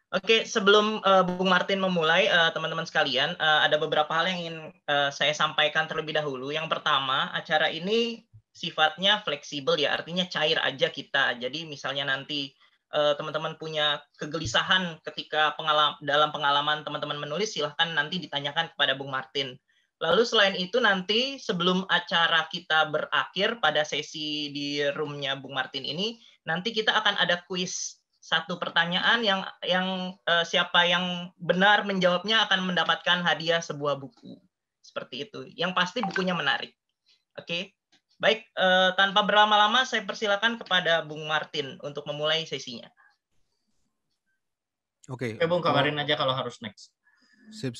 Oke, sebelum Bung Martin memulai, teman-teman sekalian, ada beberapa hal yang ingin saya sampaikan terlebih dahulu. Yang pertama, acara ini sifatnya fleksibel ya, artinya cair aja kita. Jadi misalnya nanti teman-teman punya kegelisahan ketika dalam pengalaman teman-teman menulis, silahkan nanti ditanyakan kepada Bung Martin. Lalu selain itu nanti sebelum acara kita berakhir pada sesi di roomnya Bung Martin ini, nanti kita akan ada kuis satu pertanyaan yang siapa yang benar menjawabnya akan mendapatkan hadiah sebuah buku. Seperti itu. Yang pasti bukunya menarik. Oke. Baik, tanpa berlama-lama saya persilakan kepada Bung Martin untuk memulai sesinya. Oke, Bung, kabarin aja kalau harus next. Sip.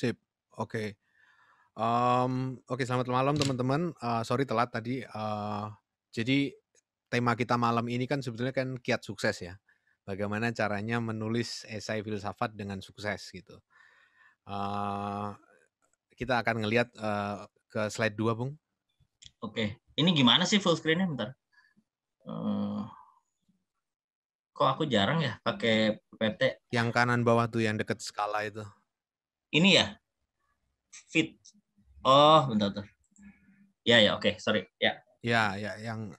Oke. Oke, selamat malam teman-teman. Sorry telat tadi. Jadi tema kita malam ini kan sebetulnya kan kiat sukses ya. Bagaimana caranya menulis esai filsafat dengan sukses gitu. Kita akan ngelihat ke slide 2, Bung. Oke, ini gimana sih full screen-nya? Bentar. Kok aku jarang ya pakai PT? Yang kanan bawah tuh yang deket skala itu. Ini ya? Fit. Oh, bentar. Ya, oke, sorry. Ya. Ya, yang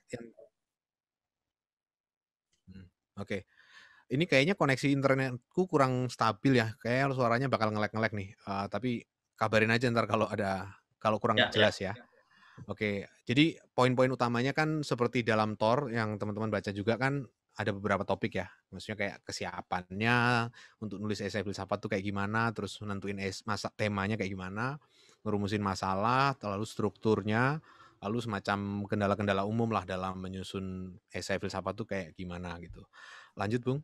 Oke. Ini kayaknya koneksi internetku kurang stabil ya. Kayaknya suaranya bakal nge-lag nih. Tapi kabarin aja ntar kalau kurang jelas ya. Oke, jadi poin-poin utamanya kan seperti dalam Tor yang teman-teman baca juga kan ada beberapa topik ya. Maksudnya kayak kesiapannya untuk nulis esai filsafat tuh kayak gimana, terus nentuin temanya kayak gimana, ngerumusin masalah, lalu strukturnya, lalu semacam kendala-kendala umum lah dalam menyusun esai filsafat tuh kayak gimana gitu. Lanjut, Bung.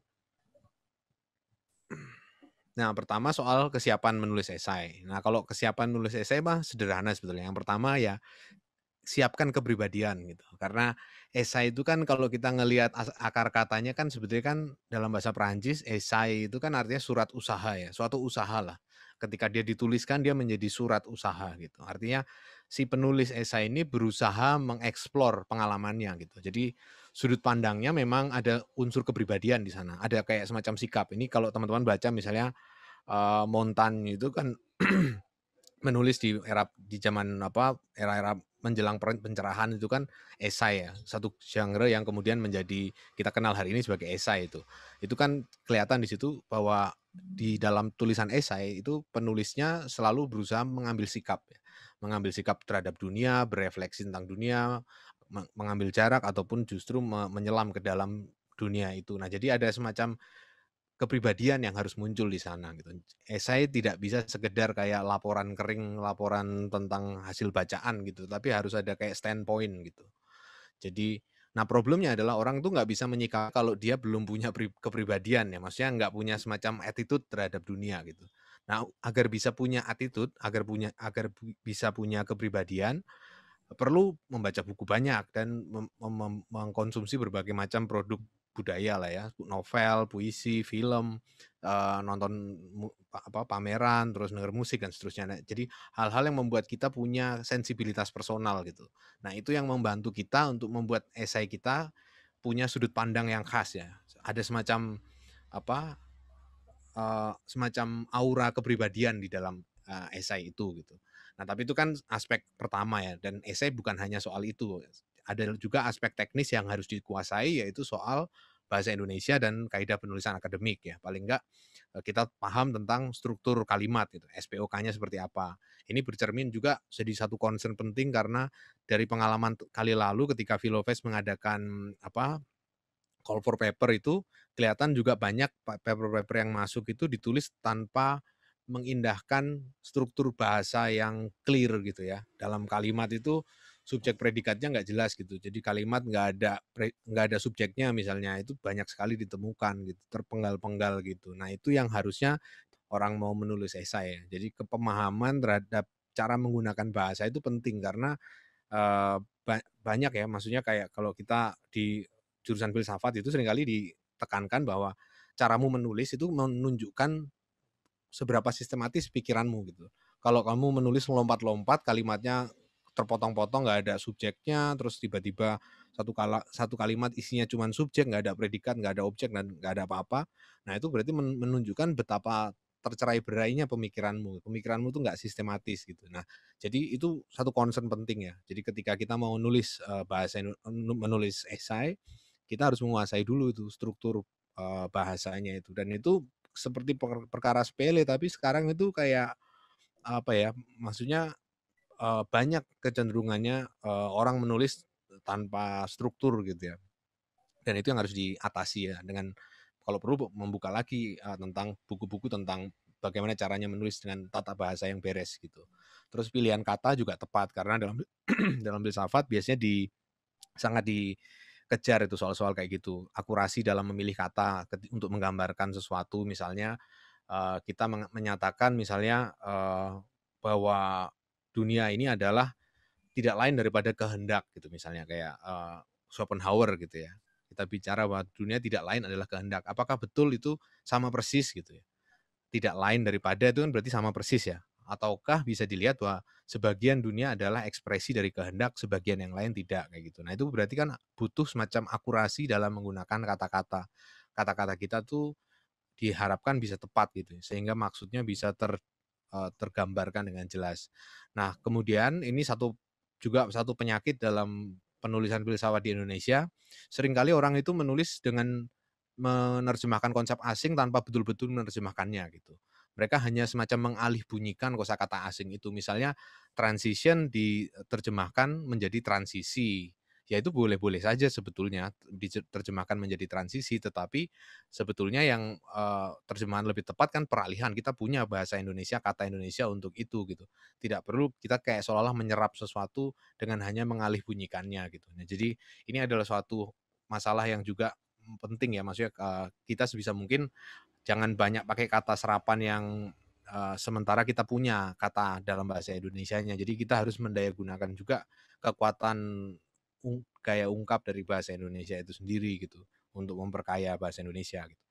Nah, pertama soal kesiapan menulis esai. Nah, kalau kesiapan menulis esai mah sederhana sebetulnya. Yang pertama ya siapkan kepribadian gitu. Karena esai itu kan kalau kita ngelihat akar katanya kan sebetulnya kan dalam bahasa Perancis esai itu kan artinya surat usaha ya, suatu usaha lah. Ketika dia dituliskan dia menjadi surat usaha gitu. Artinya si penulis esai ini berusaha mengeksplor pengalamannya gitu. Jadi sudut pandangnya memang ada unsur kepribadian di sana. Ada kayak semacam sikap. Ini kalau teman-teman baca misalnya Montaigne itu kan menulis di zaman era-era menjelang pencerahan itu kan esai ya, satu genre yang kemudian menjadi kita kenal hari ini sebagai esai itu kan kelihatan di situ bahwa di dalam tulisan esai itu penulisnya selalu berusaha mengambil sikap terhadap dunia, berefleksi tentang dunia, mengambil jarak ataupun justru menyelam ke dalam dunia itu. Nah, jadi ada semacam kepribadian yang harus muncul di sana gitu. Esai tidak bisa sekedar kayak laporan kering, laporan tentang hasil bacaan gitu, tapi harus ada kayak standpoint gitu. Jadi, nah problemnya adalah orang tuh nggak bisa menyikapi kalau dia belum punya kepribadian ya, maksudnya nggak punya semacam attitude terhadap dunia gitu. Nah, agar bisa punya attitude, agar bisa punya kepribadian, perlu membaca buku banyak dan mengkonsumsi berbagai macam produk budaya lah ya, novel, puisi, film, nonton pameran, terus denger musik dan seterusnya. Nah, jadi hal-hal yang membuat kita punya sensibilitas personal gitu. Nah, itu yang membantu kita untuk membuat esai kita punya sudut pandang yang khas ya. Ada semacam semacam aura kepribadian di dalam esai itu gitu. Nah, tapi itu kan aspek pertama ya, dan esai bukan hanya soal itu. Ada juga aspek teknis yang harus dikuasai, yaitu soal bahasa Indonesia dan kaidah penulisan akademik ya. Paling enggak kita paham tentang struktur kalimat gitu, SPOK-nya seperti apa. Ini bercermin juga jadi satu concern penting karena dari pengalaman kali lalu ketika Philofest mengadakan apa call for paper itu kelihatan juga banyak paper-paper yang masuk itu ditulis tanpa mengindahkan struktur bahasa yang clear gitu ya. Dalam kalimat itu subjek predikatnya nggak jelas gitu. Jadi kalimat nggak ada subjeknya misalnya itu banyak sekali ditemukan gitu, terpenggal-penggal gitu. Nah itu yang harusnya orang mau menulis esai ya. Jadi kepemahaman terhadap cara menggunakan bahasa itu penting karena Eee, banyak ya, maksudnya kayak kalau kita di jurusan filsafat itu seringkali ditekankan bahwa caramu menulis itu menunjukkan seberapa sistematis pikiranmu gitu. Kalau kamu menulis melompat-lompat, kalimatnya terpotong-potong, nggak ada subjeknya, terus tiba-tiba satu kalimat isinya cuma subjek, nggak ada predikat, nggak ada objek, dan nggak ada apa-apa. Nah, itu berarti menunjukkan betapa tercerai-berainya pemikiranmu. Pemikiranmu tuh nggak sistematis gitu. Nah, jadi itu satu concern penting ya. Jadi ketika kita mau nulis, menulis esai, kita harus menguasai dulu itu struktur, bahasanya itu. Dan itu seperti perkara sepele, tapi sekarang itu kayak, apa ya, maksudnya, banyak kecenderungannya, orang menulis tanpa struktur gitu ya, dan itu yang harus diatasi ya dengan kalau perlu membuka lagi, tentang buku-buku tentang bagaimana caranya menulis dengan tata bahasa yang beres gitu. Terus pilihan kata juga tepat karena dalam dalam filsafat biasanya sangat dikejar itu soal-soal kayak gitu. Akurasi dalam memilih kata untuk menggambarkan sesuatu misalnya, kita menyatakan misalnya, bahwa dunia ini adalah tidak lain daripada kehendak gitu misalnya kayak, Schopenhauer gitu ya. Kita bicara bahwa dunia tidak lain adalah kehendak. Apakah betul itu sama persis gitu ya? Tidak lain daripada itu kan berarti sama persis ya? Ataukah bisa dilihat bahwa sebagian dunia adalah ekspresi dari kehendak, sebagian yang lain tidak kayak gitu. Nah, itu berarti kan butuh semacam akurasi dalam menggunakan kata-kata. Kata-kata kita tuh diharapkan bisa tepat gitu, sehingga maksudnya bisa tergambarkan dengan jelas. Nah, kemudian ini satu penyakit dalam penulisan filsafat di Indonesia, seringkali orang itu menulis dengan menerjemahkan konsep asing tanpa betul-betul menerjemahkannya gitu. Mereka hanya semacam mengalih bunyikan kosakata asing itu. Misalnya transition diterjemahkan menjadi transisi. Ya itu boleh-boleh saja sebetulnya diterjemahkan menjadi transisi, tetapi sebetulnya yang, terjemahan lebih tepat kan peralihan. Kita punya bahasa Indonesia, kata Indonesia untuk itu gitu. Tidak perlu kita kayak seolah-olah menyerap sesuatu dengan hanya mengalih bunyikannya gitu. Nah, jadi ini adalah suatu masalah yang juga penting ya, maksudnya, kita sebisa mungkin jangan banyak pakai kata serapan yang, sementara kita punya kata dalam bahasa Indonesianya. Jadi kita harus mendayagunakan juga kekuatan gaya ungkap dari bahasa Indonesia itu sendiri gitu, untuk memperkaya bahasa Indonesia gitu.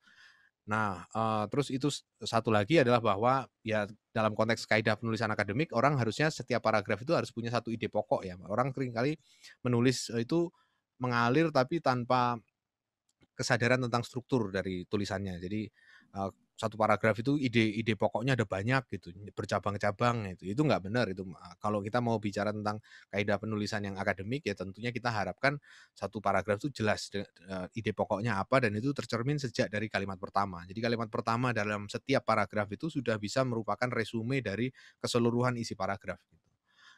Nah, terus itu satu lagi adalah bahwa ya dalam konteks kaidah penulisan akademik, orang harusnya setiap paragraf itu harus punya satu ide pokok ya. Orang seringkali menulis, itu mengalir tapi tanpa kesadaran tentang struktur dari tulisannya. Jadi, satu paragraf itu ide-ide pokoknya ada banyak gitu, bercabang-cabang itu. Itu nggak benar itu, kalau kita mau bicara tentang kaidah penulisan yang akademik, ya tentunya kita harapkan satu paragraf itu jelas ide pokoknya apa dan itu tercermin sejak dari kalimat pertama. Jadi kalimat pertama dalam setiap paragraf itu sudah bisa merupakan resume dari keseluruhan isi paragraf gitu.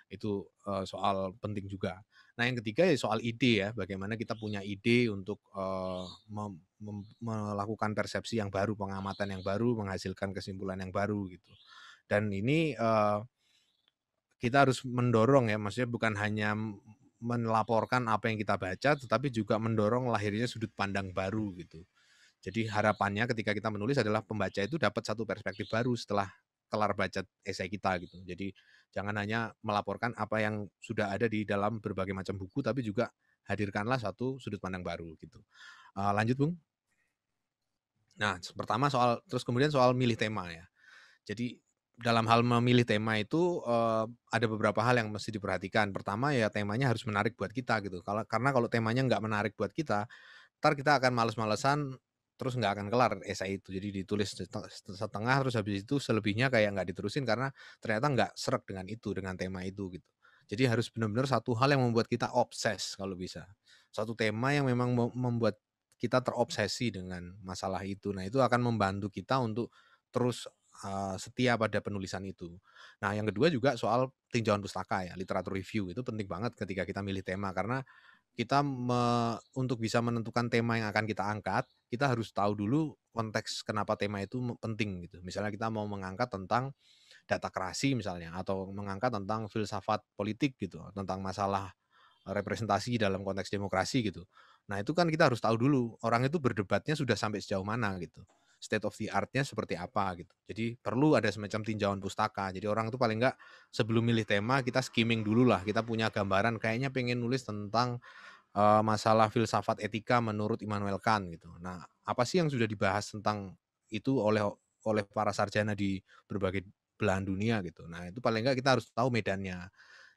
Itu, soal penting juga. Nah, yang ketiga ya soal ide ya, bagaimana kita punya ide untuk, melakukan persepsi yang baru, pengamatan yang baru, menghasilkan kesimpulan yang baru gitu. Dan ini, kita harus mendorong ya, maksudnya bukan hanya melaporkan apa yang kita baca, tetapi juga mendorong lahirnya sudut pandang baru gitu. Jadi harapannya ketika kita menulis adalah pembaca itu dapat satu perspektif baru setelah kelar baca esai kita gitu. Jadi jangan hanya melaporkan apa yang sudah ada di dalam berbagai macam buku, tapi juga hadirkanlah satu sudut pandang baru gitu. Lanjut Bung. Nah, pertama terus kemudian soal milih tema ya. Jadi dalam hal memilih tema itu, ada beberapa hal yang mesti diperhatikan. Pertama ya temanya harus menarik buat kita gitu. Karena kalau temanya nggak menarik buat kita, entar kita akan males-malesan, terus nggak akan kelar esai itu. Jadi ditulis setengah, terus habis itu selebihnya kayak nggak diterusin karena ternyata nggak sreg dengan itu, dengan tema itu gitu. Jadi harus benar-benar satu hal yang membuat kita obses kalau bisa. Satu tema yang memang membuat kita terobsesi dengan masalah itu. Nah, itu akan membantu kita untuk terus setia pada penulisan itu. Nah, yang kedua juga soal tinjauan pustaka ya, literatur review itu penting banget ketika kita milih tema karena kita untuk bisa menentukan tema yang akan kita angkat, kita harus tahu dulu konteks kenapa tema itu penting gitu. Misalnya kita mau mengangkat tentang data kerasi misalnya atau mengangkat tentang filsafat politik gitu, tentang masalah representasi dalam konteks demokrasi gitu. Nah, itu kan kita harus tahu dulu orang itu berdebatnya sudah sampai sejauh mana gitu. State of the art-nya seperti apa gitu. Jadi perlu ada semacam tinjauan pustaka. Jadi orang itu paling enggak sebelum milih tema kita skimming dulu lah. Kita punya gambaran kayaknya pengen nulis tentang masalah filsafat etika menurut Immanuel Kant gitu. Nah, apa sih yang sudah dibahas tentang itu oleh para sarjana di berbagai belahan dunia gitu. Nah, itu paling enggak kita harus tahu medannya.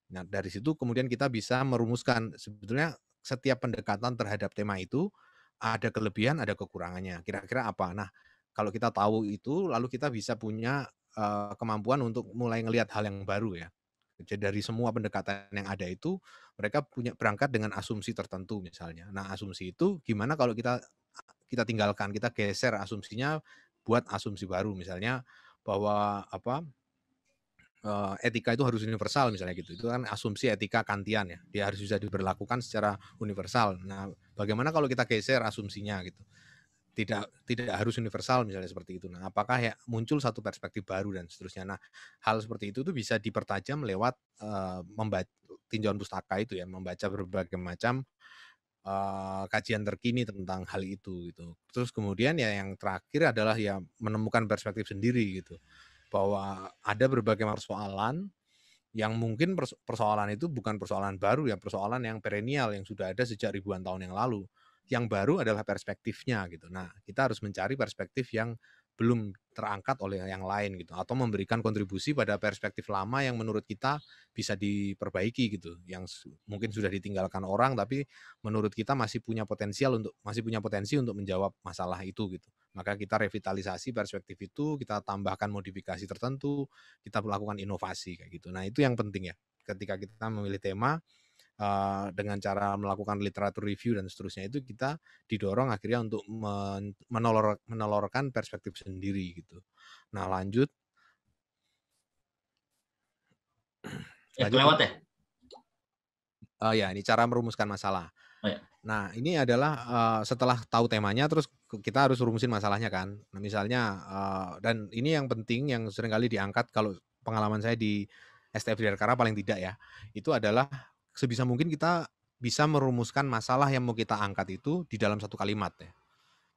Nah, dari situ kemudian kita bisa merumuskan sebetulnya setiap pendekatan terhadap tema itu ada kelebihan, ada kekurangannya. Kira-kira apa? Nah, kalau kita tahu itu lalu kita bisa punya kemampuan untuk mulai ngelihat hal yang baru ya. Jadi dari semua pendekatan yang ada itu mereka punya berangkat dengan asumsi tertentu misalnya. Nah, asumsi itu gimana kalau kita kita tinggalkan, kita geser asumsinya buat asumsi baru misalnya bahwa apa etika itu harus universal misalnya gitu. Itu kan asumsi etika Kantian ya. Dia harus bisa diberlakukan secara universal. Nah, bagaimana kalau kita geser asumsinya gitu? Tidak harus universal misalnya seperti itu. Nah, apakah ya muncul satu perspektif baru dan seterusnya. Nah, hal seperti itu tuh bisa dipertajam lewat membaca tinjauan pustaka itu ya, membaca berbagai macam kajian terkini tentang hal itu gitu. Terus kemudian ya yang terakhir adalah ya menemukan perspektif sendiri gitu. Bahwa ada berbagai persoalan yang mungkin persoalan itu bukan persoalan baru ya, persoalan yang perennial yang sudah ada sejak ribuan tahun yang lalu. Yang baru adalah perspektifnya gitu. Nah, kita harus mencari perspektif yang belum terangkat oleh yang lain gitu atau memberikan kontribusi pada perspektif lama yang menurut kita bisa diperbaiki gitu. Yang mungkin sudah ditinggalkan orang tapi menurut kita masih punya potensi untuk menjawab masalah itu gitu. Maka kita revitalisasi perspektif itu, kita tambahkan modifikasi tertentu, kita melakukan inovasi kayak gitu. Nah, itu yang penting ya. Ketika kita memilih tema dengan cara melakukan literatur review dan seterusnya itu kita didorong akhirnya untuk menelorkan perspektif sendiri gitu. Nah, lanjut Kelewat Mas. ya? Ya, ini cara merumuskan masalah. Oh, ya. Nah, ini adalah setelah tahu temanya terus kita harus rumusin masalahnya kan. Nah, misalnya dan ini yang penting yang seringkali diangkat kalau pengalaman saya di STF Dirgantara paling tidak ya, itu adalah sebisa mungkin kita bisa merumuskan masalah yang mau kita angkat itu di dalam satu kalimat ya.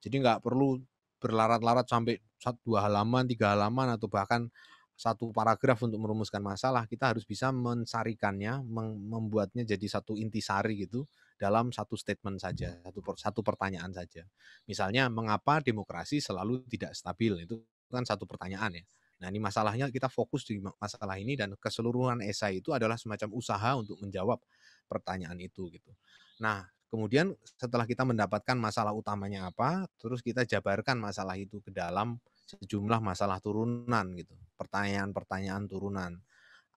Jadi nggak perlu berlarat-larat sampai 2 halaman, 3 halaman atau bahkan satu paragraf untuk merumuskan masalah. Kita harus bisa mensarikannya, membuatnya jadi satu intisari gitu dalam satu statement saja, satu pertanyaan saja. Misalnya, mengapa demokrasi selalu tidak stabil? Itu kan satu pertanyaan ya. Nah, ini masalahnya kita fokus di masalah ini dan keseluruhan esai itu adalah semacam usaha untuk menjawab pertanyaan itu gitu. Nah, kemudian setelah kita mendapatkan masalah utamanya apa, terus kita jabarkan masalah itu ke dalam sejumlah masalah turunan gitu. Pertanyaan-pertanyaan turunan.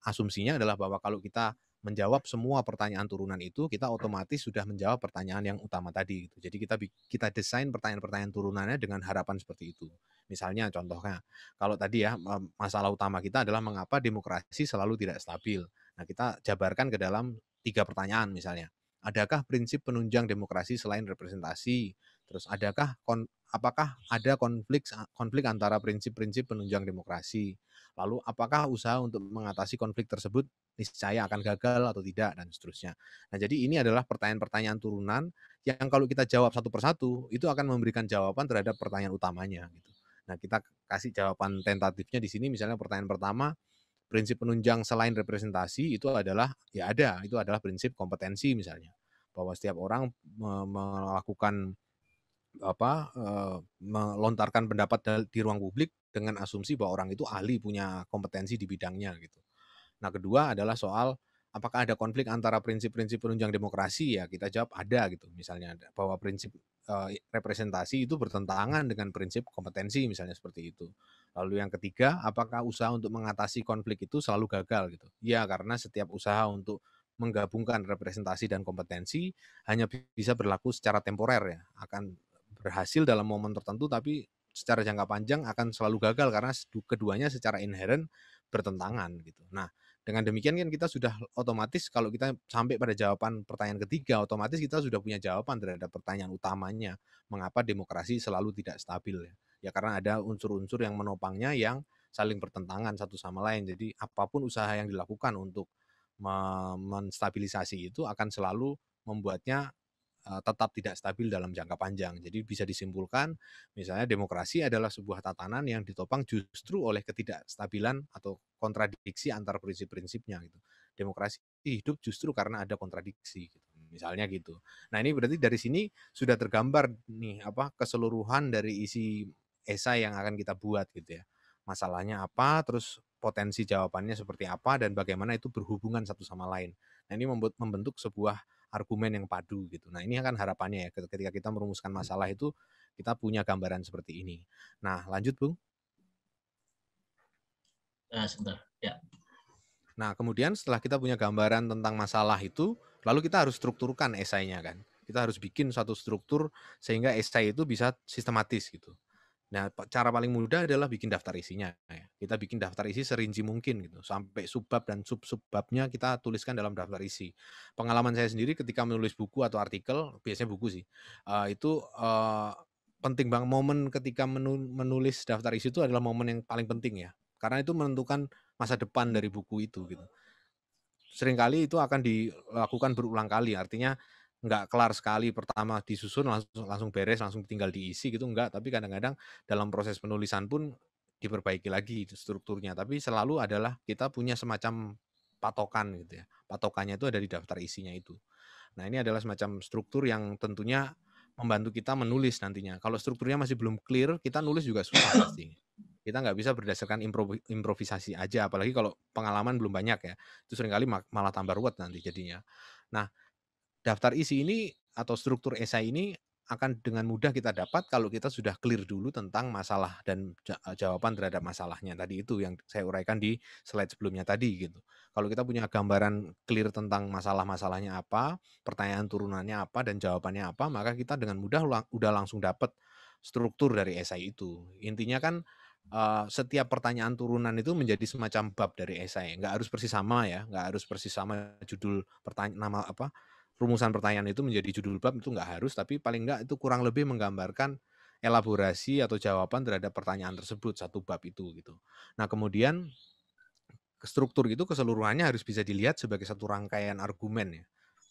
Asumsinya adalah bahwa kalau kita menjawab semua pertanyaan turunan itu, kita otomatis sudah menjawab pertanyaan yang utama tadi gitu. Jadi kita desain pertanyaan-pertanyaan turunannya dengan harapan seperti itu. Misalnya contohnya, kalau tadi ya masalah utama kita adalah mengapa demokrasi selalu tidak stabil. Nah, kita jabarkan ke dalam 3 pertanyaan misalnya. Adakah prinsip penunjang demokrasi selain representasi? Terus apakah ada konflik antara prinsip-prinsip penunjang demokrasi? Lalu apakah usaha untuk mengatasi konflik tersebut niscaya akan gagal atau tidak dan seterusnya. Nah, jadi ini adalah pertanyaan-pertanyaan turunan yang kalau kita jawab satu persatu itu akan memberikan jawaban terhadap pertanyaan utamanya gitu. Nah, kita kasih jawaban tentatifnya di sini misalnya pertanyaan pertama, prinsip penunjang selain representasi itu adalah ya ada, itu adalah prinsip kompetensi misalnya. Bahwa setiap orang melakukan melontarkan pendapat di ruang publik dengan asumsi bahwa orang itu ahli punya kompetensi di bidangnya gitu. Nah, kedua adalah soal apakah ada konflik antara prinsip-prinsip penunjang demokrasi ya kita jawab ada gitu misalnya bahwa prinsip representasi itu bertentangan dengan prinsip kompetensi misalnya seperti itu. Lalu yang ketiga, apakah usaha untuk mengatasi konflik itu selalu gagal gitu? Ya, karena setiap usaha untuk menggabungkan representasi dan kompetensi hanya bisa berlaku secara temporer ya, akan berhasil dalam momen tertentu, tapi secara jangka panjang akan selalu gagal karena keduanya secara inherent bertentangan gitu. Nah, dengan demikian kan kita sudah otomatis kalau kita sampai pada jawaban pertanyaan ketiga, otomatis kita sudah punya jawaban terhadap pertanyaan utamanya, mengapa demokrasi selalu tidak stabil ya. Ya karena ada unsur-unsur yang menopangnya yang saling bertentangan satu sama lain. Jadi apapun usaha yang dilakukan untuk menstabilisasi itu akan selalu membuatnya tetap tidak stabil dalam jangka panjang. Jadi bisa disimpulkan misalnya demokrasi adalah sebuah tatanan yang ditopang justru oleh ketidakstabilan atau kontradiksi antar prinsip-prinsipnya gitu. Demokrasi hidup justru karena ada kontradiksi gitu. Misalnya gitu. Nah, ini berarti dari sini sudah tergambar nih apa keseluruhan dari isi esai yang akan kita buat gitu ya. Masalahnya apa, terus potensi jawabannya seperti apa dan bagaimana itu berhubungan satu sama lain. Nah, ini membentuk sebuah argumen yang padu gitu. Nah, ini akan harapannya ya ketika kita merumuskan masalah itu kita punya gambaran seperti ini. Nah, lanjut, Bung. Sebentar. Ya. Nah, kemudian setelah kita punya gambaran tentang masalah itu, lalu kita harus strukturkan esainya kan. Kita harus bikin suatu struktur sehingga esai itu bisa sistematis gitu. Nah, cara paling mudah adalah bikin daftar isinya ya. Kita bikin daftar isi serinci mungkin gitu. Sampai subbab dan sub-subbabnya kita tuliskan dalam daftar isi. Pengalaman saya sendiri ketika menulis buku atau artikel, biasanya buku sih. Itu penting banget momen ketika menulis daftar isi itu adalah momen yang paling penting ya. Karena itu menentukan masa depan dari buku itu gitu. Seringkali itu akan dilakukan berulang kali, artinya nggak kelar sekali pertama disusun langsung beres, langsung tinggal diisi gitu, enggak. Tapi kadang-kadang dalam proses penulisan pun diperbaiki lagi strukturnya. Tapi selalu adalah kita punya semacam patokan gitu ya. Patokannya itu ada di daftar isinya itu. Nah, ini adalah semacam struktur yang tentunya membantu kita menulis nantinya. Kalau strukturnya masih belum clear, kita nulis juga susah pasti. Kita nggak bisa berdasarkan improvisasi aja, apalagi kalau pengalaman belum banyak ya. Itu seringkali malah tambah ruwet nanti jadinya. Nah, daftar isi ini atau struktur esai ini akan dengan mudah kita dapat kalau kita sudah clear dulu tentang masalah dan jawaban terhadap masalahnya tadi itu yang saya uraikan di slide sebelumnya tadi gitu. Kalau kita punya gambaran clear tentang masalah-masalahnya apa, pertanyaan turunannya apa dan jawabannya apa, maka kita dengan mudah udah langsung dapat struktur dari esai itu. Intinya kan setiap pertanyaan turunan itu menjadi semacam bab dari esai. Nggak harus persis sama ya, nggak harus persis sama judul nama apa rumusan pertanyaan itu menjadi judul bab itu nggak harus, tapi paling nggak itu kurang lebih menggambarkan elaborasi atau jawaban terhadap pertanyaan tersebut satu bab itu gitu. Nah kemudian struktur itu keseluruhannya harus bisa dilihat sebagai satu rangkaian argumen ya,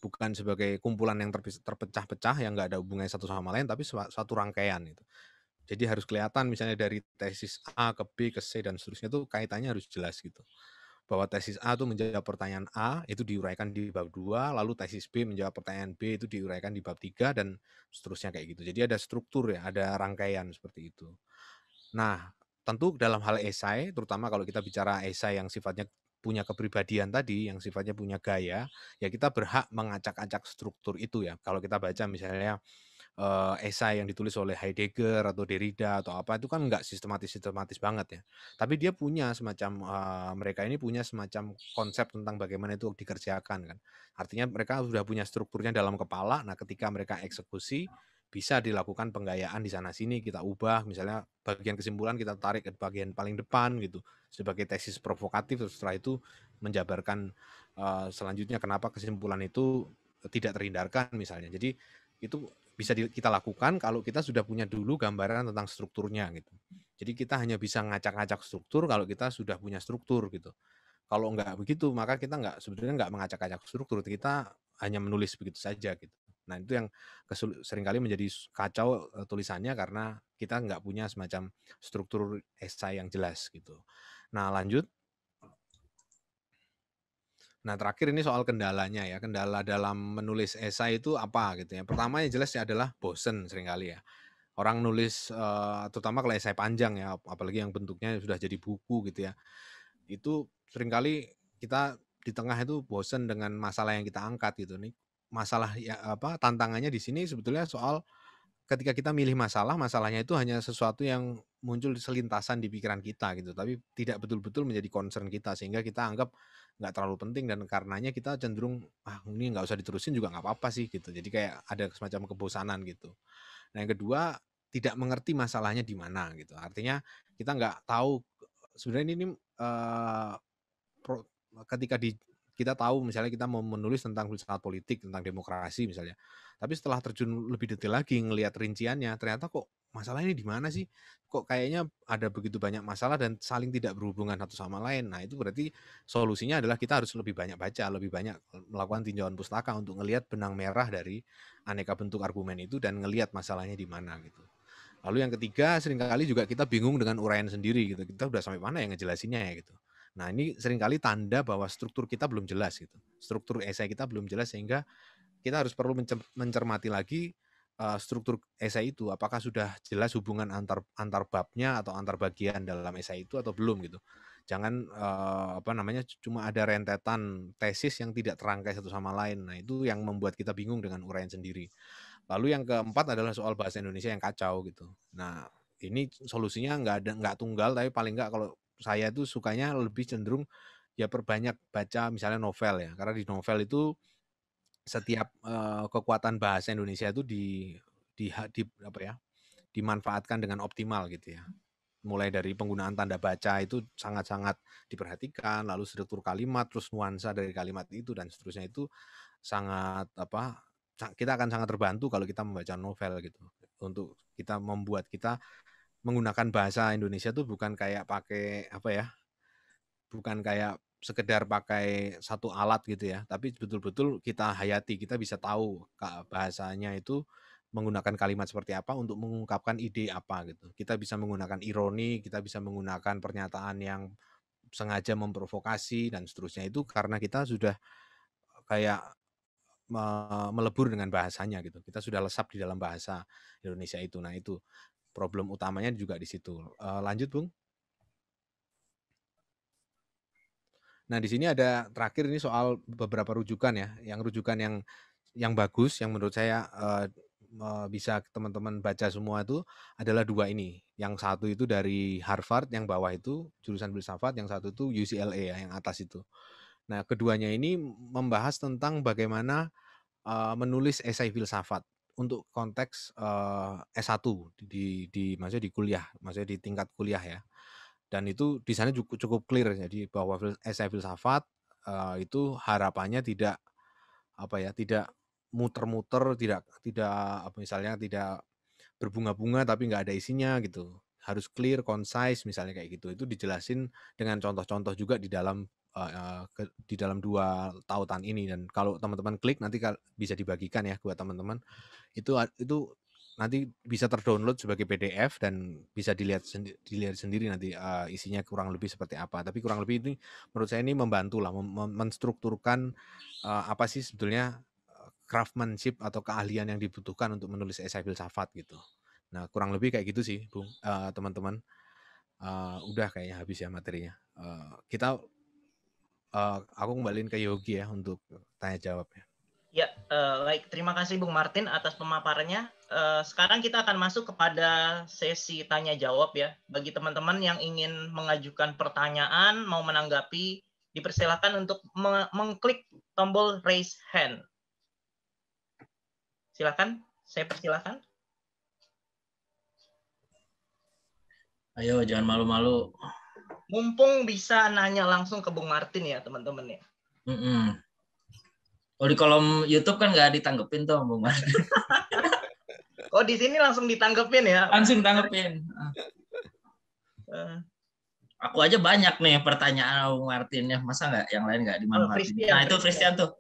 bukan sebagai kumpulan yang terpecah-pecah yang nggak ada hubungannya satu sama lain, tapi satu rangkaian itu. Jadi harus kelihatan misalnya dari tesis A ke B ke C dan seterusnya itu kaitannya harus jelas gitu. Bahwa tesis A itu menjawab pertanyaan A, itu diuraikan di bab 2, lalu tesis B menjawab pertanyaan B, itu diuraikan di bab 3, dan seterusnya kayak gitu. Jadi ada struktur ya, ada rangkaian seperti itu. Nah, tentu dalam hal esai, terutama kalau kita bicara esai yang sifatnya punya kepribadian tadi, yang sifatnya punya gaya, ya kita berhak mengacak-acak struktur itu ya. Kalau kita baca misalnya esai yang ditulis oleh Heidegger atau Derrida atau apa itu kan nggak sistematis banget ya. Tapi dia punya semacam mereka ini punya semacam konsep tentang bagaimana itu dikerjakan kan. Artinya mereka sudah punya strukturnya dalam kepala. Nah, ketika mereka eksekusi bisa dilakukan penggayaan di sana sini kita ubah misalnya bagian kesimpulan kita tarik ke bagian paling depan gitu sebagai tesis provokatif setelah itu menjabarkan selanjutnya kenapa kesimpulan itu tidak terhindarkan misalnya. Jadi itu bisa kita lakukan kalau kita sudah punya dulu gambaran tentang strukturnya gitu. Jadi kita hanya bisa ngacak-ngacak struktur kalau kita sudah punya struktur gitu. Kalau nggak begitu maka kita sebenarnya nggak mengacak-acak struktur, kita hanya menulis begitu saja gitu. Nah itu yang seringkali menjadi kacau tulisannya karena kita nggak punya semacam struktur esai yang jelas gitu. Nah lanjut. Nah, terakhir ini soal kendalanya ya. Kendala dalam menulis esai itu apa gitu ya. Pertama yang jelas ya adalah bosen seringkali ya. Orang nulis terutama kalau esai panjang ya, apalagi yang bentuknya sudah jadi buku gitu ya. Itu seringkali kita di tengah itu bosen dengan masalah yang kita angkat gitu nih. Masalah ya tantangannya di sini sebetulnya soal ketika kita milih masalah, masalahnya itu hanya sesuatu yang muncul selintasan di pikiran kita gitu, tapi tidak betul-betul menjadi concern kita sehingga kita anggap nggak terlalu penting dan karenanya kita cenderung ini nggak usah diterusin juga nggak apa-apa sih gitu. Jadi kayak ada semacam kebosanan gitu. Nah yang kedua tidak mengerti masalahnya di mana gitu. Artinya kita nggak tahu sebenarnya ini ketika kita tahu misalnya kita mau menulis tentang filsafat politik, tentang demokrasi misalnya. Tapi setelah terjun lebih detail lagi ngelihat rinciannya, ternyata kok masalahnya di mana sih? Kok kayaknya ada begitu banyak masalah dan saling tidak berhubungan satu sama lain. Nah, itu berarti solusinya adalah kita harus lebih banyak baca, lebih banyak melakukan tinjauan pustaka untuk ngelihat benang merah dari aneka bentuk argumen itu dan ngelihat masalahnya di mana gitu. Lalu yang ketiga, seringkali juga kita bingung dengan uraian sendiri gitu. Kita udah sampai mana yang ngejelasinnya ya gitu. Nah, ini seringkali tanda bahwa struktur kita belum jelas gitu. Struktur esai kita belum jelas sehingga kita harus perlu mencermati lagi struktur esai itu apakah sudah jelas hubungan antar babnya atau antar bagian dalam esai itu atau belum gitu. Jangan cuma ada rentetan tesis yang tidak terangkai satu sama lain. Nah, itu yang membuat kita bingung dengan uraian sendiri. Lalu yang keempat adalah soal bahasa Indonesia yang kacau gitu. Nah, ini solusinya nggak tunggal, tapi paling nggak kalau saya tuh sukanya lebih cenderung ya perbanyak baca misalnya novel ya, karena di novel itu setiap kekuatan bahasa Indonesia itu dimanfaatkan dengan optimal gitu ya. Mulai dari penggunaan tanda baca itu sangat-sangat diperhatikan, lalu struktur kalimat, terus nuansa dari kalimat itu dan seterusnya itu sangat kita akan sangat terbantu kalau kita membaca novel gitu. Untuk kita membuat kita menggunakan bahasa Indonesia tuh bukan kayak pakai bukan kayak sekedar pakai satu alat gitu ya, tapi betul-betul kita hayati, kita bisa tahu bahasanya itu menggunakan kalimat seperti apa untuk mengungkapkan ide apa gitu. Kita bisa menggunakan ironi, kita bisa menggunakan pernyataan yang sengaja memprovokasi dan seterusnya itu karena kita sudah kayak melebur dengan bahasanya gitu. Kita sudah lesap di dalam bahasa Indonesia itu. Nah, itu problem utamanya juga di situ. Lanjut, Bung. Nah, di sini ada terakhir ini soal beberapa rujukan ya. Yang rujukan yang bagus yang menurut saya bisa teman-teman baca semua itu adalah dua ini. Yang satu itu dari Harvard, yang bawah itu jurusan filsafat, yang satu itu UCLA ya, yang atas itu. Nah, keduanya ini membahas tentang bagaimana menulis esai filsafat untuk konteks S1 maksudnya di kuliah, maksudnya di tingkat kuliah ya. Dan itu di sana cukup clear jadi bahwa esai filsafat itu harapannya tidak tidak muter-muter, tidak misalnya tidak berbunga-bunga tapi nggak ada isinya gitu. Harus clear, concise misalnya kayak gitu. Itu dijelasin dengan contoh-contoh juga di dalam dua tautan ini dan kalau teman-teman klik nanti bisa dibagikan ya buat teman-teman. Itu nanti bisa terdownload sebagai PDF dan bisa dilihat sendiri nanti isinya kurang lebih seperti apa. Tapi kurang lebih ini menurut saya ini membantu lah menstrukturkan apa sih sebetulnya craftsmanship atau keahlian yang dibutuhkan untuk menulis esai filsafat gitu. Nah, kurang lebih kayak gitu sih, Bung, teman-teman. Udah kayaknya habis ya materinya. Aku kembaliin ke Yogi ya untuk tanya jawab ya. Ya, baik. Terima kasih Bung Martin atas pemaparannya. Sekarang kita akan masuk kepada sesi tanya jawab ya. Bagi teman-teman yang ingin mengajukan pertanyaan, mau menanggapi, dipersilakan untuk mengklik tombol raise hand. Silakan, saya persilakan. Ayo, jangan malu-malu. Mumpung bisa nanya langsung ke Bung Martin ya, teman-teman ya. Oh, di kolom YouTube kan nggak ditanggepin tuh, Bung Martin. Oh, di sini langsung ditanggepin ya? Langsung tanggepin. Aku aja banyak nih pertanyaan Bung Martin ya. Masa nggak yang lain nggak dimanfaatin? Nah, itu Christian tuh.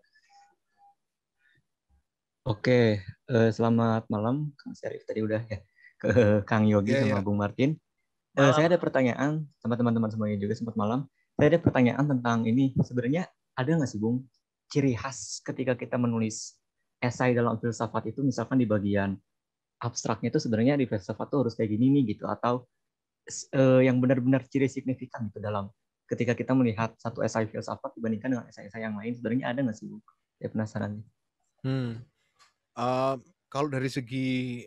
Oke, selamat malam Kang Syarif tadi udah ya ke Kang Yogi sama Bung Martin. Saya ada pertanyaan sama teman-teman semuanya juga sempat malam. Saya ada pertanyaan tentang ini. Sebenarnya ada nggak sih Bung ciri khas ketika kita menulis esai dalam filsafat itu misalkan di bagian abstraknya itu sebenarnya di filsafat tuh harus kayak gini nih gitu atau yang benar-benar ciri signifikan itu dalam ketika kita melihat satu esai filsafat dibandingkan dengan esai-esai yang lain sebenarnya ada nggak sih Bung? Saya penasaran. Kalau dari segi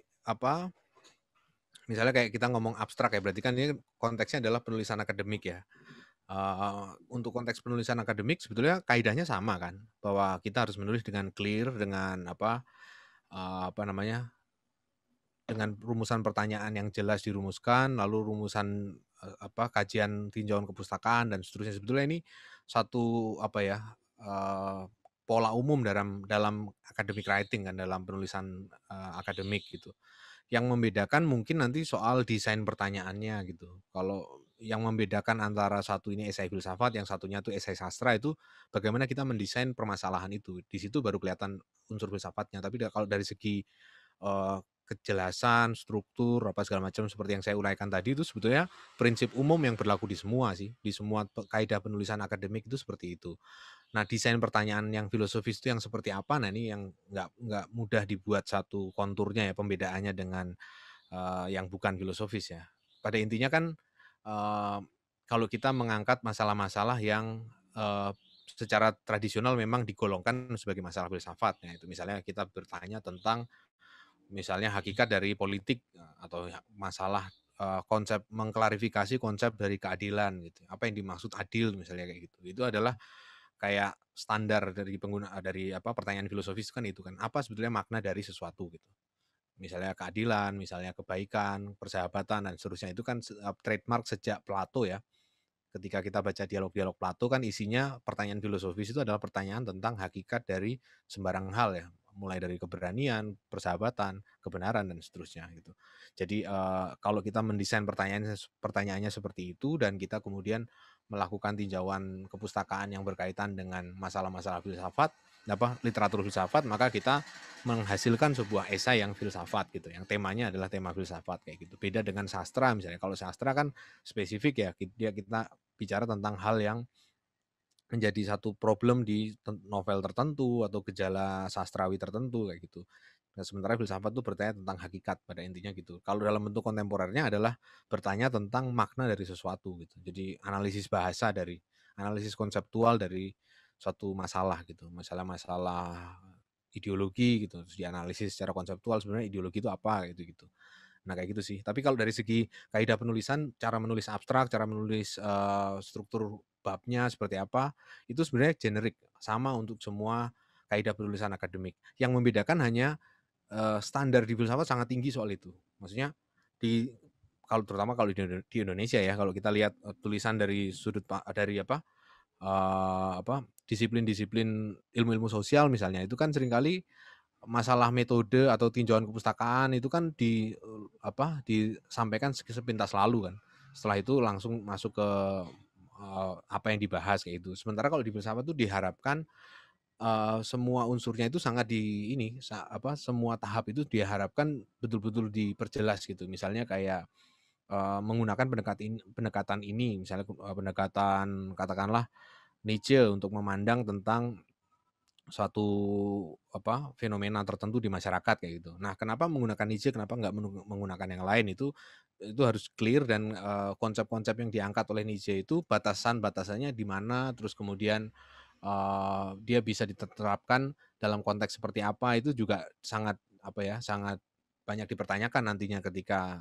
misalnya kayak kita ngomong abstrak ya, berarti kan ini konteksnya adalah penulisan akademik ya. Untuk konteks penulisan akademik sebetulnya kaidahnya sama kan, bahwa kita harus menulis dengan clear, dengan apa namanya, dengan rumusan pertanyaan yang jelas dirumuskan, lalu rumusan kajian tinjauan kepustakaan dan seterusnya. Sebetulnya ini satu pola umum dalam academic writing kan, dalam penulisan akademik gitu. Yang membedakan mungkin nanti soal desain pertanyaannya gitu. Kalau yang membedakan antara satu ini esai filsafat, yang satunya tuh esai sastra, itu bagaimana kita mendesain permasalahan itu. Di situ baru kelihatan unsur filsafatnya. Tapi kalau dari segi kejelasan, struktur, apa segala macam seperti yang saya uraikan tadi, itu sebetulnya prinsip umum yang berlaku di semua sih. Di semua kaidah penulisan akademik itu seperti itu. Nah, desain pertanyaan yang filosofis itu yang seperti apa? Nah, ini yang nggak mudah dibuat satu konturnya ya, pembedaannya dengan yang bukan filosofis ya. Pada intinya kan kalau kita mengangkat masalah-masalah yang secara tradisional memang digolongkan sebagai masalah filsafat. Nah, itu misalnya kita bertanya tentang misalnya hakikat dari politik atau masalah konsep mengklarifikasi konsep dari keadilan gitu. Apa yang dimaksud adil misalnya kayak gitu. Itu adalah kayak standar dari pertanyaan filosofis kan itu kan. Apa sebetulnya makna dari sesuatu gitu. Misalnya keadilan, misalnya kebaikan, persahabatan dan seterusnya itu kan trademark sejak Plato ya. Ketika kita baca dialog-dialog Plato kan isinya pertanyaan filosofis itu adalah pertanyaan tentang hakikat dari sembarang hal ya, mulai dari keberanian, persahabatan, kebenaran dan seterusnya gitu. Jadi kalau kita mendesain pertanyaannya seperti itu dan kita kemudian melakukan tinjauan kepustakaan yang berkaitan dengan masalah-masalah filsafat, literatur filsafat, maka kita menghasilkan sebuah esai yang filsafat gitu, yang temanya adalah tema filsafat kayak gitu. Beda dengan sastra misalnya. Kalau sastra kan spesifik ya, kita bicara tentang hal yang menjadi satu problem di novel tertentu atau gejala sastrawi tertentu kayak gitu. Nah, sementara filsafat itu bertanya tentang hakikat pada intinya gitu. Kalau dalam bentuk kontemporernya adalah bertanya tentang makna dari sesuatu gitu. Jadi analisis bahasa dari analisis konseptual dari suatu masalah gitu. Masalah-masalah ideologi gitu. Terus dianalisis secara konseptual sebenarnya ideologi itu apa gitu. Nah, kayak gitu sih. Tapi kalau dari segi kaidah penulisan, cara menulis abstrak, cara menulis struktur babnya seperti apa, itu sebenarnya generik, sama untuk semua kaidah penulisan akademik. Yang membedakan hanya standar di filsafat sangat tinggi soal itu. Maksudnya terutama kalau di Indonesia ya, kalau kita lihat tulisan dari sudut dari disiplin-disiplin ilmu-ilmu sosial misalnya, itu kan seringkali masalah metode atau tinjauan kepustakaan itu kan disampaikan sepintas lalu kan. Setelah itu langsung masuk ke apa yang dibahas kayak itu. Sementara kalau di filsafat itu diharapkan semua unsurnya itu sangat semua tahap itu diharapkan betul-betul diperjelas gitu. Misalnya kayak menggunakan pendekatan ini, misalnya pendekatan katakanlah Nietzsche untuk memandang tentang suatu fenomena tertentu di masyarakat kayak gitu. Nah, kenapa menggunakan Nietzsche, kenapa nggak menggunakan yang lain itu harus clear dan konsep-konsep yang diangkat oleh Nietzsche itu batasannya di mana, terus kemudian dia bisa diterapkan dalam konteks seperti apa itu juga sangat sangat banyak dipertanyakan nantinya ketika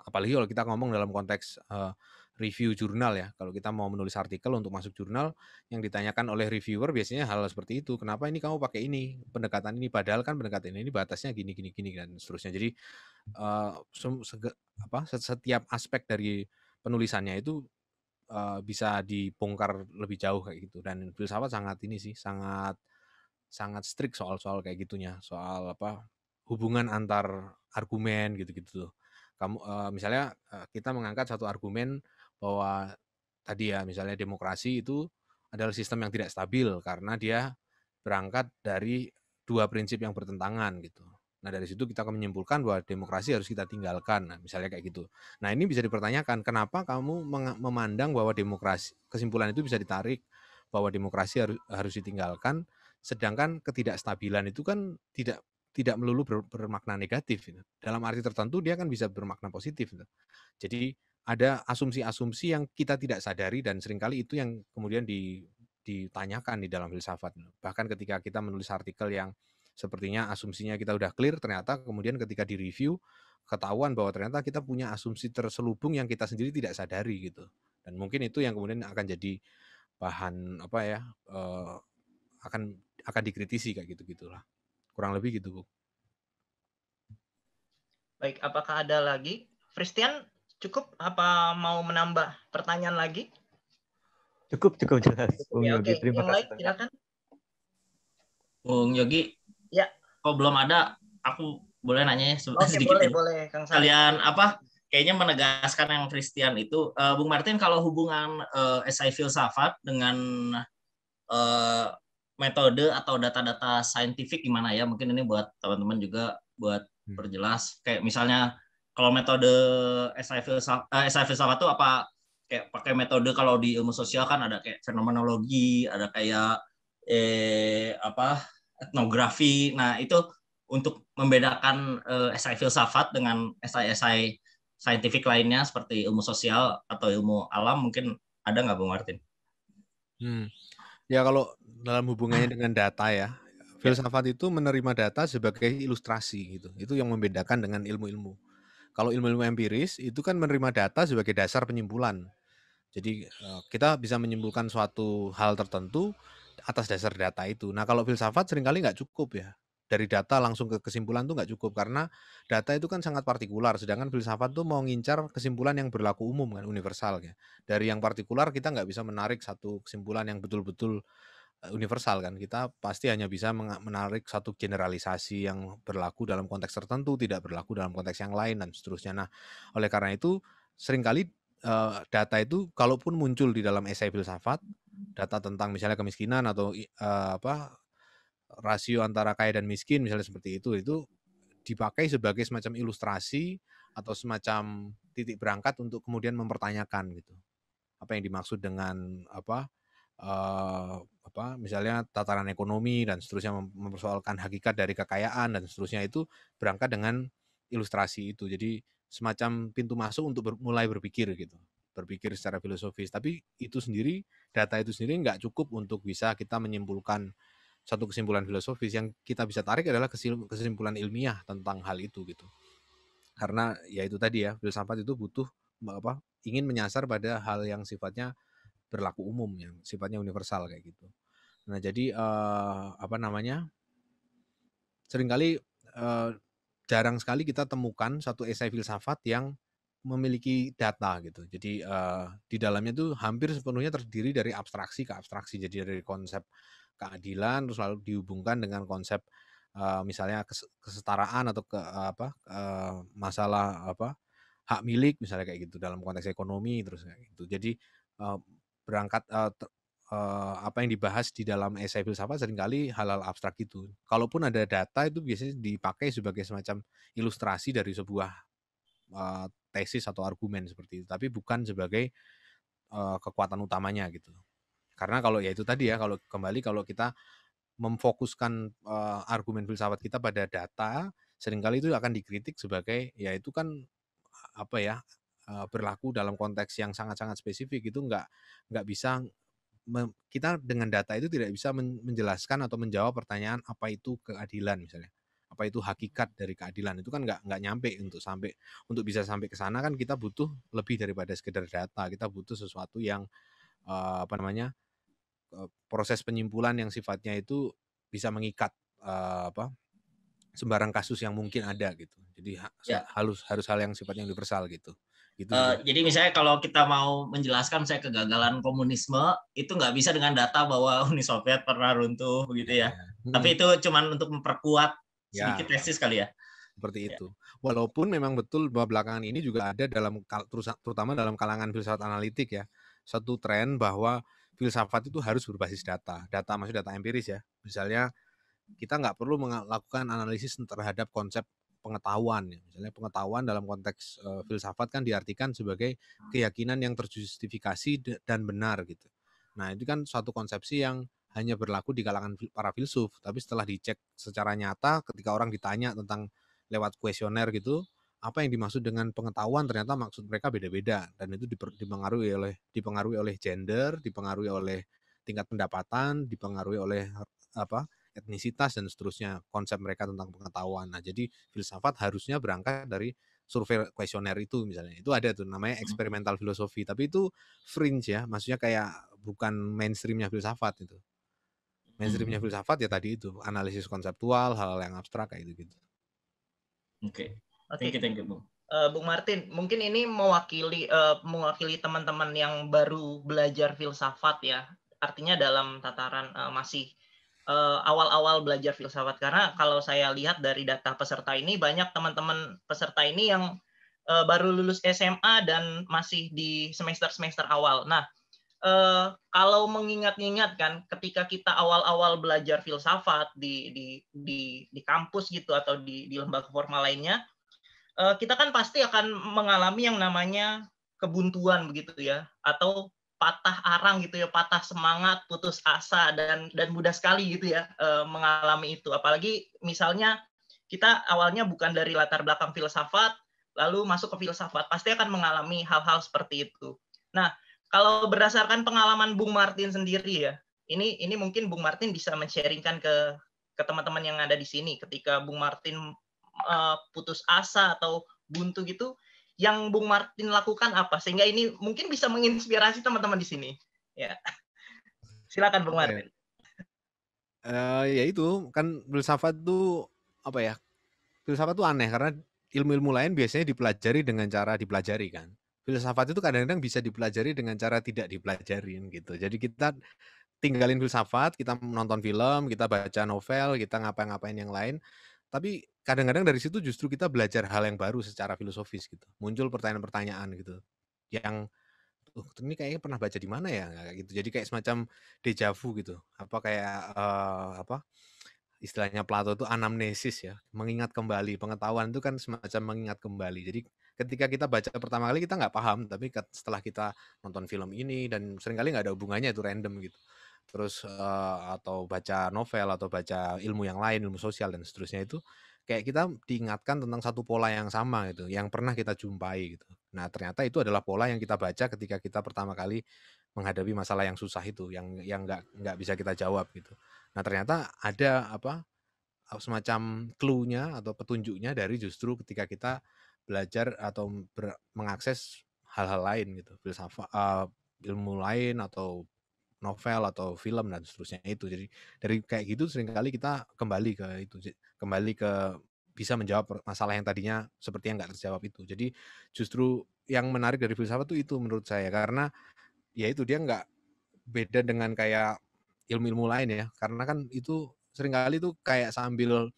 apalagi kalau kita ngomong dalam konteks review jurnal ya. Kalau kita mau menulis artikel untuk masuk jurnal, yang ditanyakan oleh reviewer biasanya hal seperti itu. Kenapa ini kamu pakai ini, pendekatan ini, padahal kan pendekatan ini batasnya gini dan seterusnya. Jadi setiap aspek dari penulisannya itu bisa dibongkar lebih jauh kayak gitu. Dan filsafat sangat sangat strict soal kayak gitunya, soal hubungan antar argumen gitu-gitu. Kamu misalnya kita mengangkat satu argumen bahwa tadi ya misalnya demokrasi itu adalah sistem yang tidak stabil karena dia berangkat dari dua prinsip yang bertentangan gitu. Nah, dari situ kita akan menyimpulkan bahwa demokrasi harus kita tinggalkan. Nah, misalnya kayak gitu. Nah, ini bisa dipertanyakan, kenapa kamu memandang bahwa demokrasi, kesimpulan itu bisa ditarik bahwa demokrasi harus ditinggalkan, sedangkan ketidakstabilan itu kan tidak melulu bermakna negatif. Gitu. Dalam arti tertentu dia kan bisa bermakna positif. Gitu. Jadi ada asumsi-asumsi yang kita tidak sadari dan seringkali itu yang kemudian ditanyakan di dalam filsafat. Bahkan ketika kita menulis artikel yang sepertinya asumsinya kita udah clear, ternyata kemudian ketika direview, ketahuan bahwa ternyata kita punya asumsi terselubung yang kita sendiri tidak sadari gitu. Dan mungkin itu yang kemudian akan jadi bahan apa ya, akan dikritisi kayak gitu-gitulah. Kurang lebih gitu, Bu. Baik, apakah ada lagi? Christian, cukup apa mau menambah pertanyaan lagi? Cukup jelas, Bung Yogi. Oke. Terima Yang kasih lain banyak. silakan. Bung Yogi, Ya. kok belum ada? Aku boleh nanya ya sedikit boleh, aja. Boleh, Kang Sari. Kalian apa? Kayaknya menegaskan yang Christian itu, Bung Martin, kalau hubungan SI filsafat dengan metode atau data-data saintifik gimana ya? Mungkin ini buat teman-teman juga buat perjelas. Kayak misalnya kalau metode SI filsafat itu apa? Kayak pakai metode kalau di ilmu sosial kan ada kayak fenomenologi, ada kayak etnografi. Nah, itu untuk membedakan SI filsafat dengan SI saintifik lainnya seperti ilmu sosial atau ilmu alam, mungkin ada nggak, Bung Martin? Ya kalau dalam hubungannya dengan data ya, filsafat itu menerima data sebagai ilustrasi gitu. Itu yang membedakan dengan ilmu-ilmu. Kalau ilmu-ilmu empiris itu kan menerima data sebagai dasar penyimpulan. Jadi kita bisa menyimpulkan suatu hal tertentu atas dasar data itu. Nah kalau filsafat seringkali nggak cukup ya. Dari data langsung ke kesimpulan tuh nggak cukup karena data itu kan sangat partikular. Sedangkan filsafat tuh mau ngincar kesimpulan yang berlaku umum kan, universal ya. Dari yang partikular kita nggak bisa menarik satu kesimpulan yang betul-betul universal kan. Kita pasti hanya bisa menarik satu generalisasi yang berlaku dalam konteks tertentu, tidak berlaku dalam konteks yang lain dan seterusnya. Nah, oleh karena itu seringkali data itu kalaupun muncul di dalam esai filsafat, data tentang misalnya kemiskinan atau rasio antara kaya dan miskin misalnya seperti itu dipakai sebagai semacam ilustrasi atau semacam titik berangkat untuk kemudian mempertanyakan gitu. Apa yang dimaksud dengan misalnya tataran ekonomi dan seterusnya, mempersoalkan hakikat dari kekayaan dan seterusnya, itu berangkat dengan ilustrasi itu. Jadi semacam pintu masuk untuk mulai berpikir gitu, berpikir secara filosofis. Tapi itu sendiri, data itu sendiri nggak cukup untuk bisa kita menyimpulkan satu kesimpulan filosofis. Yang kita bisa tarik adalah kesimpulan ilmiah tentang hal itu gitu. Karena ya itu tadi ya, filsafat itu butuh ingin menyasar pada hal yang sifatnya berlaku umum, yang sifatnya universal kayak gitu. Nah jadi seringkali jarang sekali kita temukan satu esai filsafat yang memiliki data gitu. Jadi di dalamnya tuh hampir sepenuhnya terdiri dari abstraksi ke abstraksi. Jadi dari konsep keadilan terus lalu dihubungkan dengan konsep misalnya kesetaraan atau masalah hak milik misalnya kayak gitu dalam konteks ekonomi terus kayak gitu. Jadi berangkat apa yang dibahas di dalam esai filsafat seringkali hal-hal abstrak itu. Kalaupun ada data itu biasanya dipakai sebagai semacam ilustrasi dari sebuah tesis atau argumen seperti itu, tapi bukan sebagai kekuatan utamanya gitu. Karena kalau ya itu tadi ya, kalau kita memfokuskan argumen filsafat kita pada data, seringkali itu akan dikritik sebagai ya itu kan berlaku dalam konteks yang sangat-sangat spesifik, itu nggak bisa kita dengan data itu tidak bisa menjelaskan atau menjawab pertanyaan apa itu keadilan misalnya, apa itu hakikat dari keadilan, itu kan nggak nyampe. Untuk bisa sampai ke sana kan kita butuh lebih daripada sekedar data, kita butuh sesuatu yang proses penyimpulan yang sifatnya itu bisa mengikat sembarang kasus yang mungkin ada gitu. Jadi harus hal yang sifatnya universal gitu. Jadi misalnya kalau kita mau menjelaskan saya kegagalan komunisme, itu nggak bisa dengan data bahwa Uni Soviet pernah runtuh begitu ya. Tapi itu cuma untuk memperkuat sedikit tesis kali ya. Seperti itu. Walaupun memang betul bahwa belakangan ini juga ada terutama dalam kalangan filsafat analitik ya, satu tren bahwa filsafat itu harus berbasis data. Data maksudnya data empiris ya. Misalnya kita nggak perlu melakukan analisis terhadap konsep pengetahuan. Misalnya pengetahuan dalam konteks filsafat kan diartikan sebagai keyakinan yang terjustifikasi dan benar gitu. Nah itu kan suatu konsepsi yang hanya berlaku di kalangan para filsuf. Tapi setelah dicek secara nyata, ketika orang ditanya tentang lewat kuesioner gitu, apa yang dimaksud dengan pengetahuan, ternyata maksud mereka beda-beda, dan itu dipengaruhi oleh gender, dipengaruhi oleh tingkat pendapatan, dipengaruhi oleh etnisitas dan seterusnya, konsep mereka tentang pengetahuan. Nah, jadi filsafat harusnya berangkat dari survei kuesioner itu misalnya. Itu ada tuh namanya eksperimental filosofi, tapi itu fringe ya, maksudnya kayak bukan mainstreamnya filsafat itu. Mainstreamnya filsafat ya tadi itu, analisis konseptual, hal yang abstrak kayak gitu. Oke. Thank you, Bung. Bung Martin, mungkin ini mewakili teman-teman yang baru belajar filsafat ya. Artinya dalam tataran masih awal-awal belajar filsafat, karena kalau saya lihat dari data peserta ini banyak teman-teman peserta ini yang baru lulus SMA dan masih di semester awal. Nah, kalau mengingat-ingat kan ketika kita awal-awal belajar filsafat di kampus gitu atau di lembaga formal lainnya, kita kan pasti akan mengalami yang namanya kebuntuan begitu ya, atau patah arang gitu ya, patah semangat, putus asa, dan mudah sekali gitu ya mengalami itu. Apalagi misalnya kita awalnya bukan dari latar belakang filsafat, lalu masuk ke filsafat, pasti akan mengalami hal-hal seperti itu. Nah, kalau berdasarkan pengalaman Bung Martin sendiri ya, ini mungkin Bung Martin bisa men-sharingkan ke teman-teman yang ada di sini ketika Bung Martin putus asa atau buntu gitu, yang Bung Martin lakukan apa sehingga ini mungkin bisa menginspirasi teman-teman di sini ya. Silakan Bung Martin. Ya itu kan filsafat tuh apa ya, filsafat tuh aneh karena ilmu-ilmu lain biasanya dipelajari dengan cara dipelajari kan. Filsafat itu kadang-kadang bisa dipelajari dengan cara tidak dipelajarin gitu. Jadi kita tinggalin filsafat, kita nonton film, kita baca novel, kita ngapain-ngapain yang lain. Tapi kadang-kadang dari situ justru kita belajar hal yang baru secara filosofis gitu. Muncul pertanyaan-pertanyaan gitu. Yang ini kayaknya pernah baca di mana ya gitu. Jadi kayak semacam deja vu gitu. Apa kayak istilahnya Plato itu anamnesis ya, mengingat kembali. Pengetahuan itu kan semacam mengingat kembali. Jadi ketika kita baca pertama kali kita nggak paham, tapi setelah kita nonton film ini dan seringkali nggak ada hubungannya, itu random gitu. Terus atau baca novel atau baca ilmu yang lain, ilmu sosial dan seterusnya, itu kayak kita diingatkan tentang satu pola yang sama gitu, yang pernah kita jumpai gitu. Nah, ternyata itu adalah pola yang kita baca ketika kita pertama kali menghadapi masalah yang susah itu, yang nggak bisa kita jawab gitu. Nah, ternyata ada semacam clue-nya atau petunjuknya dari justru ketika kita belajar atau mengakses hal-hal lain gitu, filsafat, ilmu lain atau novel atau film dan seterusnya itu. Jadi dari kayak gitu seringkali kita kembali ke itu, kembali ke bisa menjawab masalah yang tadinya seperti yang nggak terjawab itu. Jadi justru yang menarik dari filsafat itu menurut saya, karena ya itu dia nggak beda dengan kayak ilmu-ilmu lain ya, karena kan itu seringkali itu kayak sambil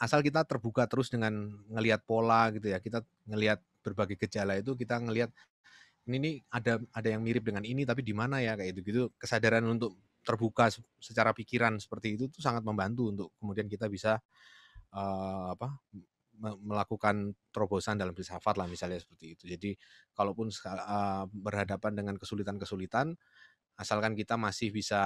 asal kita terbuka terus dengan ngelihat pola gitu ya, kita ngelihat berbagai gejala itu, kita ngelihat ini nih ada yang mirip dengan ini tapi di mana ya, kayak gitu-gitu. Kesadaran untuk terbuka secara pikiran seperti itu tuh sangat membantu untuk kemudian kita bisa melakukan terobosan dalam filsafat lah misalnya seperti itu. Jadi kalaupun berhadapan dengan kesulitan-kesulitan, asalkan kita masih bisa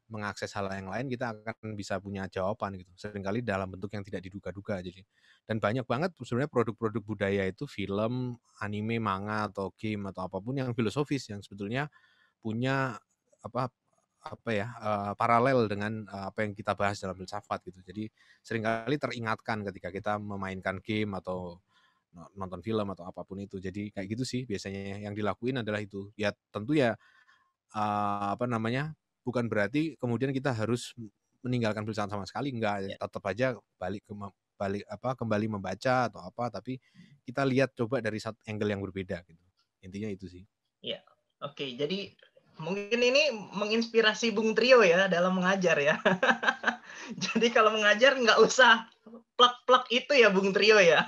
mengakses hal yang lain, kita akan bisa punya jawaban gitu. Seringkali dalam bentuk yang tidak diduga-duga. Jadi dan banyak banget sebenarnya produk-produk budaya itu, film, anime, manga atau game atau apapun yang filosofis yang sebetulnya punya paralel dengan apa yang kita bahas dalam filsafat gitu. Jadi seringkali teringatkan ketika kita memainkan game atau nonton film atau apapun itu. Jadi kayak gitu sih biasanya yang dilakuin adalah itu. Ya tentu ya bukan berarti kemudian kita harus meninggalkan filsafat sama sekali, enggak, tetap aja kembali membaca atau apa, tapi kita lihat coba dari satu angle yang berbeda gitu. Intinya itu sih. Ya, oke. Jadi mungkin ini menginspirasi Bung Trio ya dalam mengajar ya. Jadi kalau mengajar nggak usah plak-plak itu ya Bung Trio ya.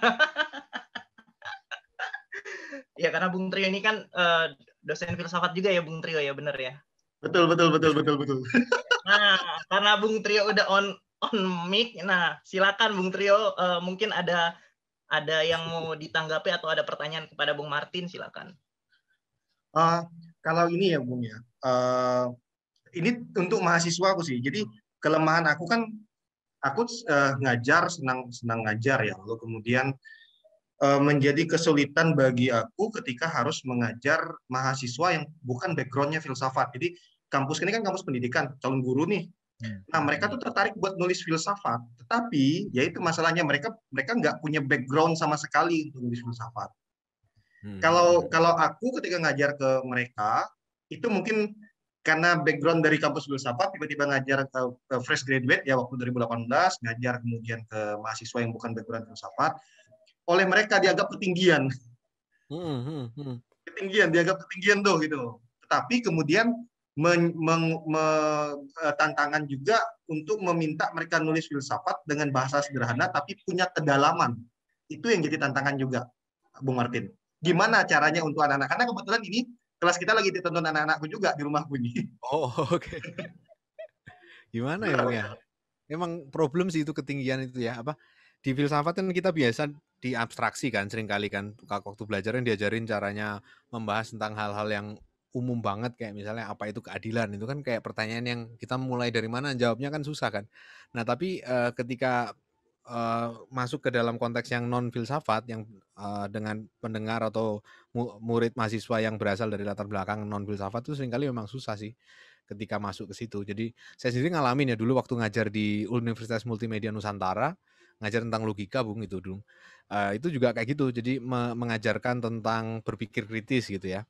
Ya karena Bung Trio ini kan dosen filsafat juga ya Bung Trio ya, bener ya? Betul. Nah, karena Bung Trio udah on mic, nah silakan Bung Trio, mungkin ada yang mau ditanggapi atau ada pertanyaan kepada Bung Martin, silakan. Kalau ini ya Bung ya, ini untuk mahasiswa aku sih. Jadi kelemahan aku kan, aku ngajar, senang ngajar ya. Lalu kemudian menjadi kesulitan bagi aku ketika harus mengajar mahasiswa yang bukan backgroundnya filsafat. Jadi kampus ini kan kampus pendidikan, calon guru nih. Nah, mereka tuh tertarik buat nulis filsafat, tetapi ya itu masalahnya mereka nggak punya background sama sekali untuk nulis filsafat. Kalau aku ketika ngajar ke mereka, itu mungkin karena background dari kampus filsafat, tiba-tiba ngajar ke fresh graduate ya waktu 2018, ngajar kemudian ke mahasiswa yang bukan background filsafat, oleh mereka dianggap ketinggian. Dianggap ketinggian tuh gitu. Tetapi kemudian tantangan juga untuk meminta mereka nulis filsafat dengan bahasa sederhana tapi punya kedalaman. Itu yang jadi tantangan juga, Bung Martin. Gimana caranya untuk anak-anak? Karena kebetulan ini kelas kita lagi ditonton anak-anakku juga di rumahku ini. Oh, oke. Gimana ya, Bung ya? Emang problem sih itu ketinggian itu ya. Apa di filsafat kan kita biasa diabstraksi kan seringkali kan. Waktu belajar yang diajarin caranya membahas tentang hal-hal yang umum banget kayak misalnya apa itu keadilan. Itu kan kayak pertanyaan yang kita mulai dari mana jawabnya kan susah kan. Nah, tapi ketika masuk ke dalam konteks yang non filsafat yang dengan pendengar atau murid mahasiswa yang berasal dari latar belakang non filsafat itu seringkali memang susah sih ketika masuk ke situ. Jadi saya sendiri ngalamin ya dulu waktu ngajar di Universitas Multimedia Nusantara, ngajar tentang logika, Bung, itu dulu. Itu juga kayak gitu. Jadi mengajarkan tentang berpikir kritis gitu ya.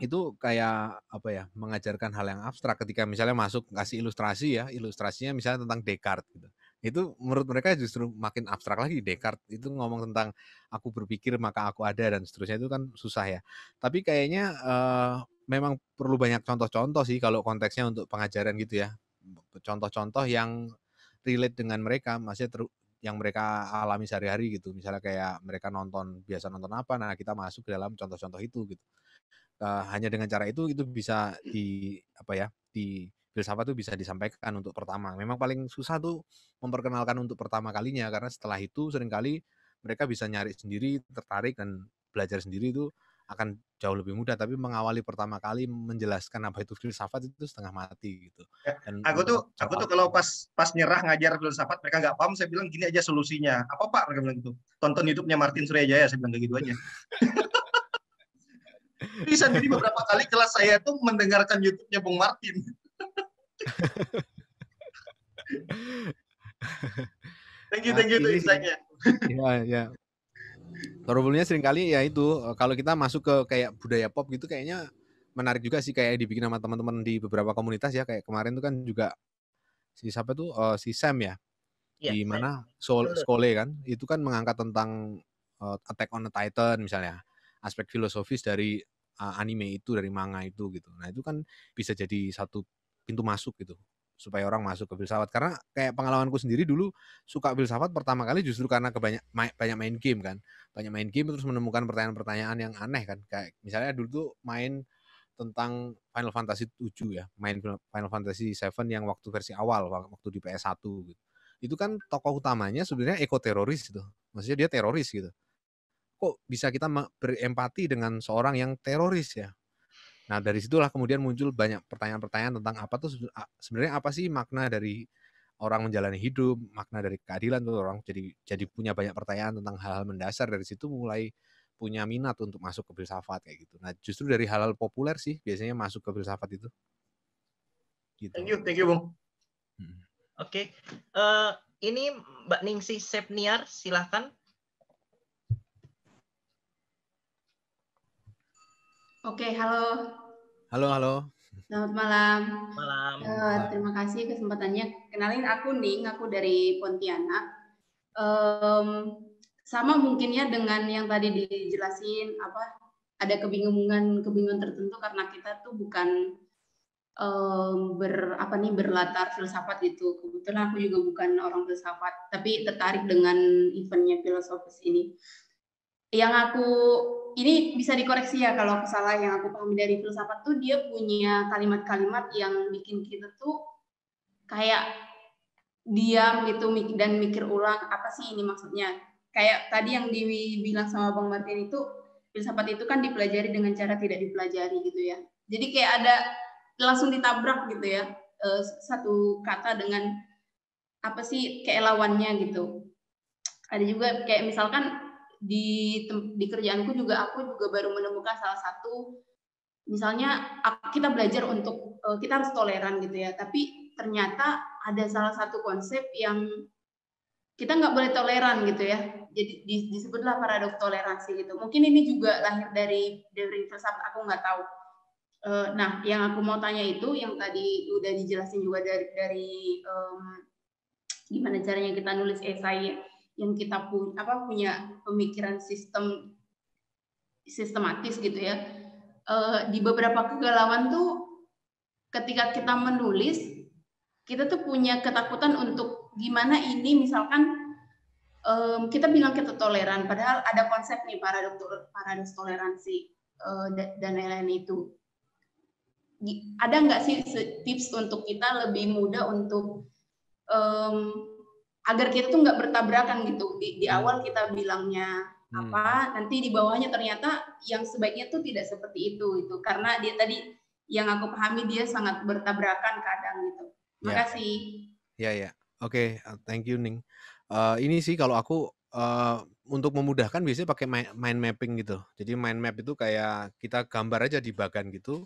Itu kayak apa ya, mengajarkan hal yang abstrak ketika misalnya masuk kasih ilustrasi ya, ilustrasinya misalnya tentang Descartes gitu. Itu menurut mereka justru makin abstrak lagi. Descartes itu ngomong tentang aku berpikir maka aku ada dan seterusnya, itu kan susah ya. Tapi kayaknya memang perlu banyak contoh-contoh sih kalau konteksnya untuk pengajaran gitu ya. Contoh-contoh yang relate dengan mereka, maksudnya yang mereka alami sehari-hari gitu. Misalnya kayak mereka biasa nonton apa, nah kita masuk ke dalam contoh-contoh itu gitu. Hanya dengan cara itu bisa di filsafat itu bisa disampaikan untuk pertama. Memang paling susah tuh memperkenalkan untuk pertama kalinya, karena setelah itu seringkali mereka bisa nyari sendiri, tertarik dan belajar sendiri itu akan jauh lebih mudah. Tapi mengawali pertama kali menjelaskan apa itu filsafat itu setengah mati gitu. Dan aku tuh kalau pas nyerah ngajar filsafat mereka nggak paham, saya bilang gini aja solusinya. Apa Pak? Mereka bilang gitu. Tonton YouTube-nya Martin Suryajaya, saya bilang kayak gitu aja. Bisa jadi beberapa kali kelas saya tuh mendengarkan YouTube-nya Bung Martin. Thank you itu insight-nya. Ya. Problemnya seringkali ya itu, kalau kita masuk ke kayak budaya pop gitu kayaknya menarik juga sih, kayak dibikin sama teman-teman di beberapa komunitas ya, kayak kemarin tuh kan juga siapa tuh, si Sam ya, di mana Skole kan, itu kan mengangkat tentang Attack on the Titan misalnya, aspek filosofis dari anime itu, dari manga itu gitu. Nah itu kan bisa jadi satu pintu masuk gitu, supaya orang masuk ke filsafat. Karena kayak pengalamanku sendiri dulu suka filsafat pertama kali justru karena banyak main game kan. Banyak main game terus menemukan pertanyaan-pertanyaan yang aneh kan. Kayak misalnya dulu tuh main tentang Final Fantasy 7 ya. Main Final Fantasy 7 yang waktu versi awal, waktu di PS1 gitu. Itu kan tokoh utamanya sebenarnya ekoteroris gitu. Maksudnya dia teroris gitu. Kok bisa kita berempati dengan seorang yang teroris ya? Nah, dari situlah kemudian muncul banyak pertanyaan-pertanyaan tentang apa tuh sebenarnya apa sih makna dari orang menjalani hidup, makna dari keadilan tuh orang jadi punya banyak pertanyaan tentang hal-hal mendasar. Dari situ mulai punya minat untuk masuk ke filsafat kayak gitu. Nah, justru dari hal-hal populer sih biasanya masuk ke filsafat itu. Gitu. Thank you, Bung. Oke. Ini Mbak Ningsih Sepniar, silahkan. Oke, halo. Halo. Selamat malam. Malam. Terima kasih kesempatannya. Kenalin, aku Ning, aku dari Pontianak. Sama mungkin ya dengan yang tadi dijelasin, ada kebingungan tertentu karena kita tuh bukan berlatar filsafat gitu. Kebetulan aku juga bukan orang filsafat, tapi tertarik dengan eventnya filosofis ini. Ini bisa dikoreksi ya kalau aku salah. Yang aku pahami dari filsafat tuh dia punya kalimat-kalimat yang bikin kita tuh kayak diam gitu dan mikir ulang apa sih ini maksudnya. Kayak tadi yang dibilang sama Bang Martin itu, filsafat itu kan dipelajari dengan cara tidak dipelajari gitu ya. Jadi kayak ada langsung ditabrak gitu ya, satu kata dengan apa sih kayak lawannya gitu. Ada juga kayak misalkan di kerjaanku aku juga baru menemukan salah satu, misalnya kita belajar untuk kita harus toleran gitu ya, tapi ternyata ada salah satu konsep yang kita nggak boleh toleran gitu ya. Jadi disebutlah paradoks toleransi gitu. Mungkin ini juga lahir dari filsafat, aku nggak tahu. Nah, yang aku mau tanya itu, yang tadi udah dijelasin juga dari gimana caranya kita nulis esai yang kita punya pemikiran sistematis gitu ya. Di beberapa kegalauan tuh ketika kita menulis, kita tuh punya ketakutan untuk gimana ini misalkan kita bilang kita toleran, padahal ada konsep nih paradoks toleransi dan lain-lain itu. Ada nggak sih tips untuk kita lebih mudah untuk agar kita tuh nggak bertabrakan gitu, di awal kita bilangnya apa, nanti di bawahnya ternyata yang sebaiknya tuh tidak seperti itu karena dia tadi yang aku pahami dia sangat bertabrakan kadang gitu. Makasih. Ya. Oke, thank you Ning. Ini sih kalau aku untuk memudahkan biasanya pakai mind mapping gitu. Jadi mind map itu kayak kita gambar aja di bagan gitu.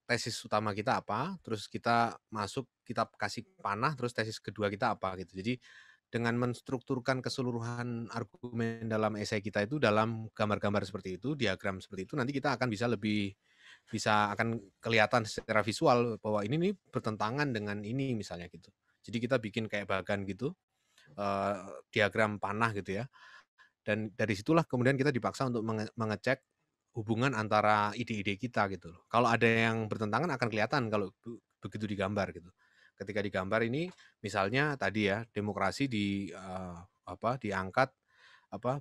Tesis utama kita apa, terus kita masuk, kita kasih panah, terus tesis kedua kita apa gitu. Jadi dengan menstrukturkan keseluruhan argumen dalam esai kita itu dalam gambar-gambar seperti itu, diagram seperti itu, nanti kita akan bisa akan kelihatan secara visual bahwa ini nih bertentangan dengan ini misalnya gitu. Jadi kita bikin kayak bagan gitu, diagram panah gitu ya. Dan dari situlah kemudian kita dipaksa untuk mengecek hubungan antara ide-ide kita gitu loh. Kalau ada yang bertentangan akan kelihatan kalau begitu digambar gitu. Ketika digambar ini misalnya tadi ya demokrasi diangkat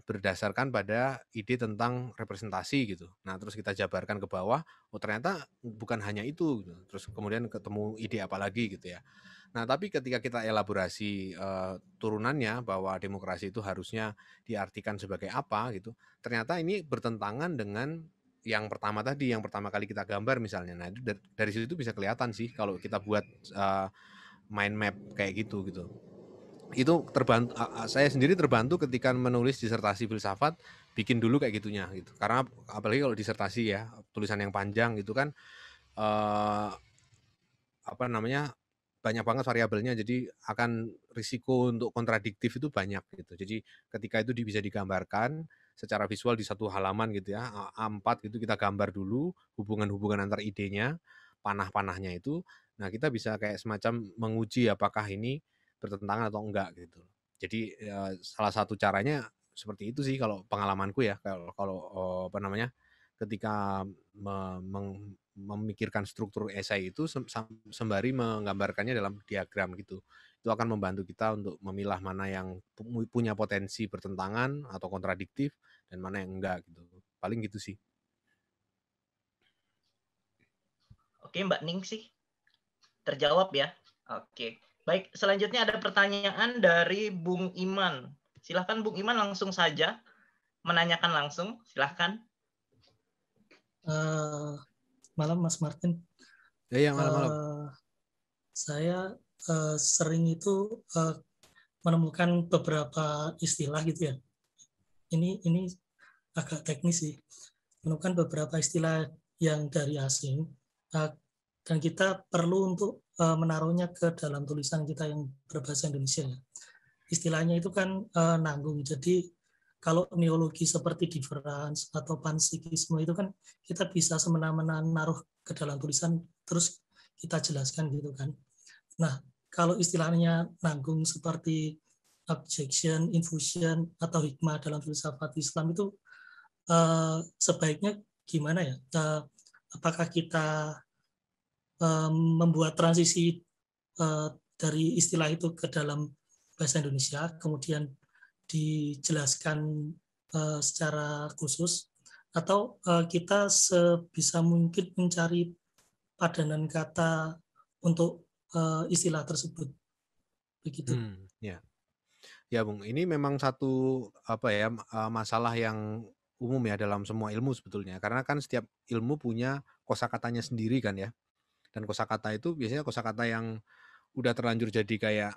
berdasarkan pada ide tentang representasi gitu. Nah, terus kita jabarkan ke bawah, oh ternyata bukan hanya itu gitu. Terus kemudian ketemu ide apa lagi gitu ya. Nah, tapi ketika kita elaborasi turunannya bahwa demokrasi itu harusnya diartikan sebagai apa gitu, ternyata ini bertentangan dengan yang pertama tadi, yang pertama kali kita gambar misalnya. Nah, itu dari situ bisa kelihatan sih kalau kita buat mind map kayak gitu. Itu terbantu, saya sendiri terbantu ketika menulis disertasi filsafat, bikin dulu kayak gitunya gitu. Karena apalagi kalau disertasi ya, tulisan yang panjang gitu kan banyak banget variabelnya, jadi akan risiko untuk kontradiktif itu banyak gitu. Jadi ketika itu bisa digambarkan secara visual di satu halaman gitu ya, A4 gitu, kita gambar dulu hubungan-hubungan antar idenya, panah-panahnya itu. Nah, kita bisa kayak semacam menguji apakah ini bertentangan atau enggak gitu. Jadi salah satu caranya seperti itu sih kalau pengalamanku ya, kalau ketika memikirkan struktur esai itu sembari menggambarkannya dalam diagram gitu. Itu akan membantu kita untuk memilah mana yang punya potensi bertentangan atau kontradiktif dan mana yang enggak gitu. Paling gitu sih. Oke, Mbak Ning sih terjawab ya. Oke. Baik, selanjutnya ada pertanyaan dari Bung Iman. Silahkan Bung Iman langsung saja menanyakan langsung. Silahkan. Malam Mas Martin. Ya, malam-malam. Saya sering itu menemukan beberapa istilah gitu ya. Ini agak teknis sih. Menemukan beberapa istilah yang dari asing dan kita perlu untuk menaruhnya ke dalam tulisan kita yang berbahasa Indonesia. Istilahnya itu kan nanggung. Jadi kalau neologi seperti difference atau panpsikisme itu kan kita bisa semena-mena naruh ke dalam tulisan terus kita jelaskan gitu kan. Nah, kalau istilahnya nanggung seperti objection, infusion atau hikmah dalam filsafat Islam itu sebaiknya gimana ya? Apakah kita membuat transisi dari istilah itu ke dalam bahasa Indonesia, kemudian dijelaskan secara khusus, atau kita sebisa mungkin mencari padanan kata untuk istilah tersebut, begitu. Ya Bung, ini memang satu masalah yang umum ya dalam semua ilmu sebetulnya, karena kan setiap ilmu punya kosakatanya sendiri kan ya, dan kosakata itu biasanya kosakata yang udah terlanjur jadi kayak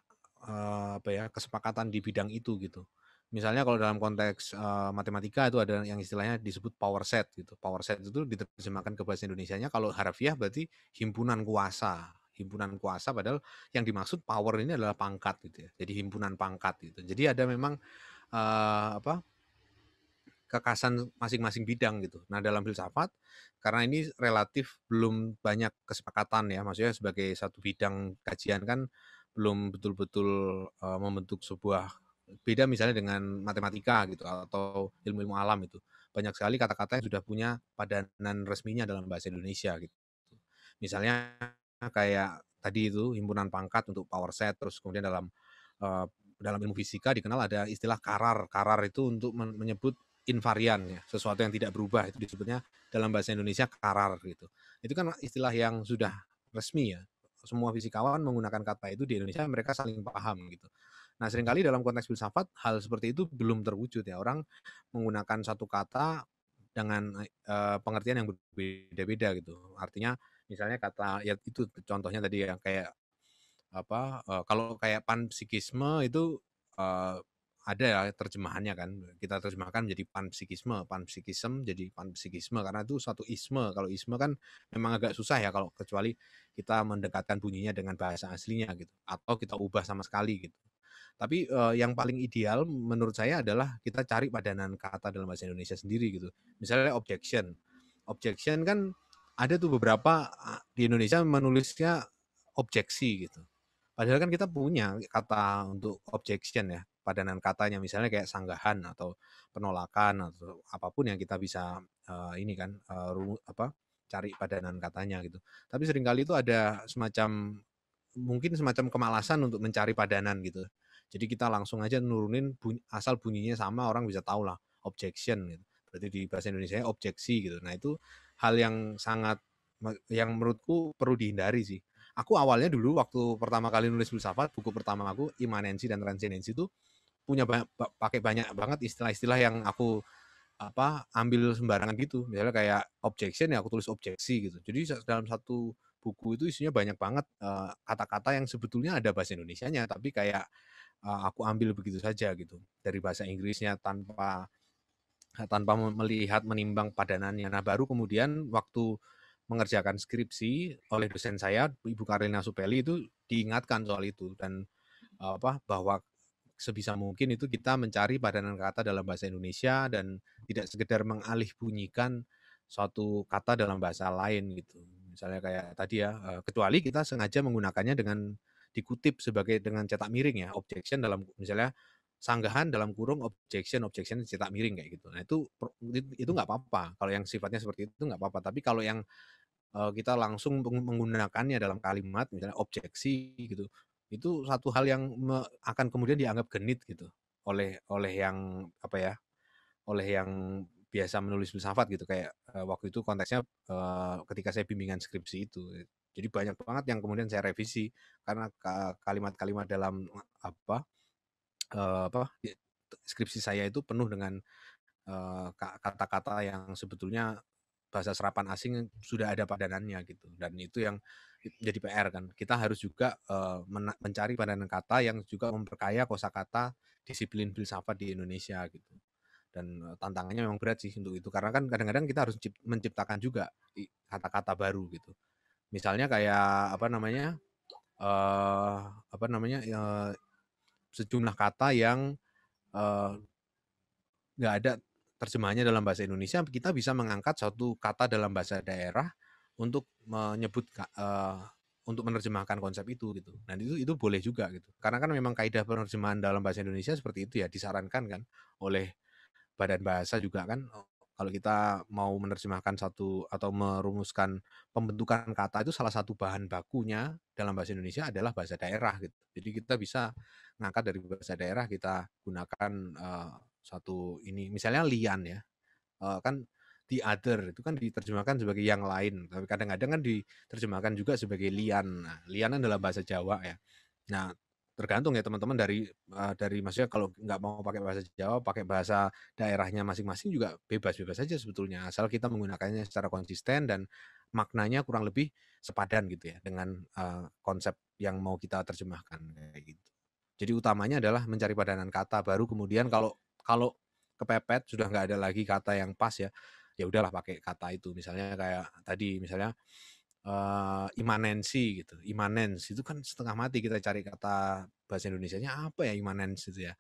kesepakatan di bidang itu gitu. Misalnya kalau dalam konteks matematika itu ada yang istilahnya disebut power set gitu. Power set itu diterjemahkan ke bahasa Indonesianya kalau harafiah berarti himpunan kuasa. himpunan kuasa, padahal yang dimaksud power ini adalah pangkat gitu ya. Jadi himpunan pangkat gitu. Jadi ada memang kekasan masing-masing bidang gitu. Nah, dalam filsafat karena ini relatif belum banyak kesepakatan ya, maksudnya sebagai satu bidang kajian kan belum betul-betul membentuk sebuah, beda misalnya dengan matematika gitu atau ilmu-ilmu alam itu. Banyak sekali kata-kata yang sudah punya padanan resminya dalam bahasa Indonesia gitu. Misalnya kayak tadi itu himpunan pangkat untuk power set, terus kemudian dalam ilmu fisika dikenal ada istilah karar. Karar itu untuk menyebut invarian ya, sesuatu yang tidak berubah, itu disebutnya dalam bahasa Indonesia karar gitu. Itu kan istilah yang sudah resmi ya. Semua fisikawan menggunakan kata itu di Indonesia, mereka saling paham gitu. Nah, seringkali dalam konteks filsafat hal seperti itu belum terwujud ya. Orang menggunakan satu kata dengan pengertian yang berbeda-beda gitu. Artinya misalnya kata ya itu contohnya tadi ya, kayak kalau kayak panpsikisme itu ada ya terjemahannya kan, kita terjemahkan menjadi panpsikisme, panpsikism jadi panpsikisme karena itu satu isme. Kalau isme kan memang agak susah ya kalau kecuali kita mendekatkan bunyinya dengan bahasa aslinya gitu, atau kita ubah sama sekali gitu. Tapi yang paling ideal menurut saya adalah kita cari padanan kata dalam bahasa Indonesia sendiri gitu. Misalnya objection kan ada tuh beberapa di Indonesia menulisnya objeksi gitu. Padahal kan kita punya kata untuk objection ya, padanan katanya misalnya kayak sanggahan atau penolakan atau apapun yang kita bisa cari padanan katanya gitu. Tapi seringkali itu ada mungkin semacam kemalasan untuk mencari padanan gitu. Jadi kita langsung aja nurunin asal bunyinya sama, orang bisa tahu lah objection gitu. Berarti di bahasa Indonesia objeksi gitu. Nah, itu hal yang menurutku perlu dihindari sih. Aku awalnya dulu waktu pertama kali nulis filsafat, buku pertama aku imanensi dan transendensi itu punya pakai banyak banget istilah-istilah yang aku ambil sembarangan gitu. Misalnya kayak objection ya aku tulis objeksi gitu. Jadi dalam satu buku itu isinya banyak banget kata-kata yang sebetulnya ada bahasa Indonesianya, tapi kayak aku ambil begitu saja gitu dari bahasa Inggrisnya tanpa melihat menimbang padanannya. Nah, baru kemudian waktu mengerjakan skripsi oleh dosen saya Ibu Karina Supeli itu diingatkan soal itu, dan bahwa sebisa mungkin itu kita mencari padanan kata dalam bahasa Indonesia dan tidak sekedar mengalih bunyikan suatu kata dalam bahasa lain gitu. Misalnya kayak tadi ya, kecuali kita sengaja menggunakannya dengan dikutip sebagai dengan cetak miring ya, objection dalam misalnya sanggahan dalam kurung objection cetak miring kayak gitu. Nah, itu nggak apa-apa. Kalau yang sifatnya seperti itu nggak apa-apa. Tapi kalau yang kita langsung menggunakannya dalam kalimat misalnya objeksi gitu, itu satu hal yang akan kemudian dianggap genit gitu oleh yang oleh yang biasa menulis filsafat gitu, kayak waktu itu konteksnya ketika saya bimbingan skripsi itu. Jadi banyak banget yang kemudian saya revisi karena kalimat-kalimat dalam skripsi saya itu penuh dengan kata-kata yang sebetulnya bahasa serapan asing sudah ada padanannya gitu, dan itu yang jadi PR kan. Kita harus juga mencari padanan kata yang juga memperkaya kosakata disiplin filsafat di Indonesia gitu. Dan tantangannya memang berat sih untuk itu, karena kan kadang-kadang kita harus menciptakan juga kata-kata baru gitu. Misalnya kayak sejumlah kata yang nggak ada terjemahannya dalam bahasa Indonesia, kita bisa mengangkat satu kata dalam bahasa daerah untuk menyebut untuk menerjemahkan konsep itu gitu. Nah, itu boleh juga gitu. Karena kan memang kaidah penerjemahan dalam bahasa Indonesia seperti itu ya, disarankan kan oleh Badan Bahasa juga kan, kalau kita mau menerjemahkan satu atau merumuskan pembentukan kata itu salah satu bahan bakunya dalam bahasa Indonesia adalah bahasa daerah gitu. Jadi kita bisa ngangkat dari bahasa daerah, kita gunakan satu ini, misalnya lian ya, kan the other itu kan diterjemahkan sebagai yang lain, tapi kadang-kadang kan diterjemahkan juga sebagai lian. Nah, lian adalah bahasa Jawa ya. Nah, tergantung ya teman-teman dari maksudnya kalau nggak mau pakai bahasa Jawa, pakai bahasa daerahnya masing-masing juga bebas-bebas saja sebetulnya, asal kita menggunakannya secara konsisten dan maknanya kurang lebih sepadan gitu ya dengan konsep yang mau kita terjemahkan kayak gitu. Jadi utamanya adalah mencari padanan kata, baru kemudian kalau kepepet sudah nggak ada lagi kata yang pas ya udahlah pakai kata itu. Misalnya kayak tadi, misalnya imanensi gitu. Imanens itu kan setengah mati kita cari kata bahasa Indonesianya apa ya imanens itu ya.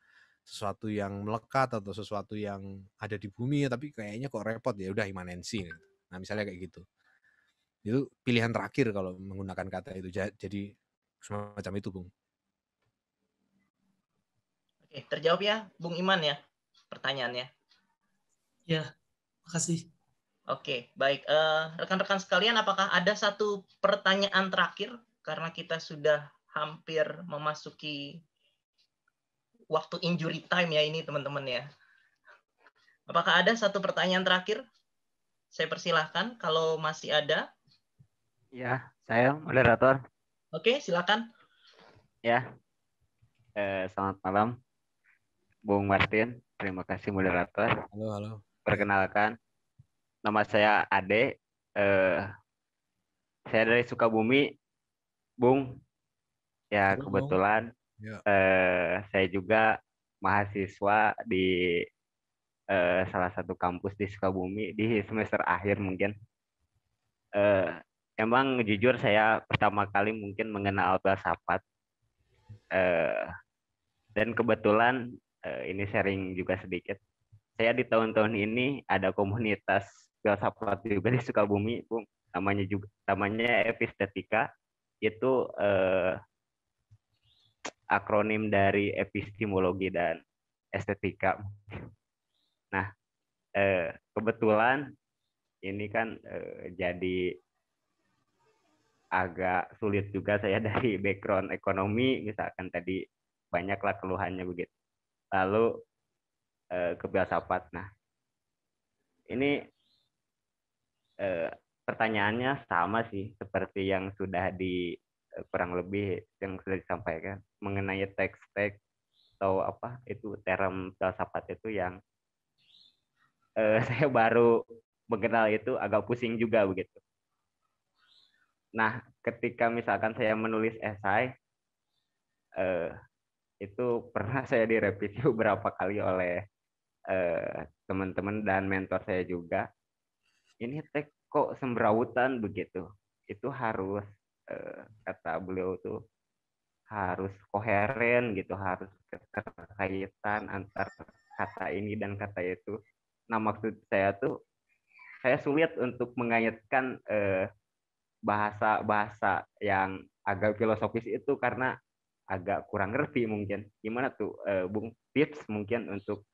Sesuatu yang melekat atau sesuatu yang ada di bumi tapi kayaknya kok repot ya udah imanensi gitu. Nah, misalnya kayak gitu. Itu pilihan terakhir kalau menggunakan kata itu. Jadi semacam itu, Bung. Oke, terjawab ya, Bung Iman ya pertanyaannya. Ya, makasih. Oke, baik. Rekan-rekan sekalian, apakah ada satu pertanyaan terakhir? Karena kita sudah hampir memasuki waktu injury time ya ini teman-teman ya. Apakah ada satu pertanyaan terakhir? Saya persilahkan kalau masih ada. Ya, saya moderator. Oke, silakan. Ya, selamat malam, Bung Martin. Terima kasih moderator. Halo, halo. Perkenalkan, nama saya Ade. Saya dari Sukabumi, Bung. Ya, Halo, kebetulan ya. saya juga mahasiswa di salah satu kampus di Sukabumi di semester akhir mungkin. Emang jujur saya pertama kali mungkin mengenal filsafat. Dan kebetulan ini sharing juga sedikit. Saya di tahun-tahun ini ada komunitas filsafat juga di Sukabumi, Bung. Namanya Epistetika. Itu akronim dari epistemologi dan estetika. Nah, kebetulan ini kan jadi agak sulit juga saya dari background ekonomi, misalkan tadi banyaklah keluhannya begitu. Lalu ke filsafat. Nah, ini pertanyaannya sama sih seperti yang sudah kurang lebih yang sudah disampaikan mengenai teks-teks atau apa itu term filsafat itu yang saya baru mengenal itu agak pusing juga begitu. Nah, ketika misalkan saya menulis esai, itu pernah saya direvisi beberapa kali oleh teman-teman dan mentor saya juga. Ini teks kok sembrautan begitu. Itu harus kata beliau tuh harus koheren gitu, harus keterkaitan antar kata ini dan kata itu. Nah, maksud saya tuh saya sulit untuk mengaitkan bahasa-bahasa yang agak filosofis itu karena agak kurang ngerti mungkin. Gimana tuh Bung, tips mungkin untuk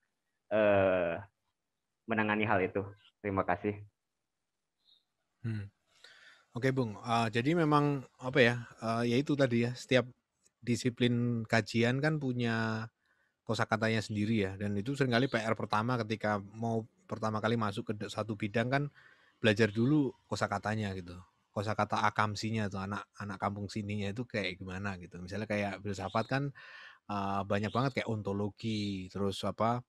menangani hal itu? Terima kasih. Oke, Bung. Jadi memang apa ya? Ya itu tadi ya. Setiap disiplin kajian kan punya kosakatanya sendiri ya. Dan itu seringkali PR pertama ketika mau pertama kali masuk ke satu bidang kan belajar dulu kosakatanya gitu. Kosakata akamsinya tuh anak kampung sininya itu kayak gimana gitu. Misalnya kayak filsafat kan banyak banget kayak ontologi, terus apa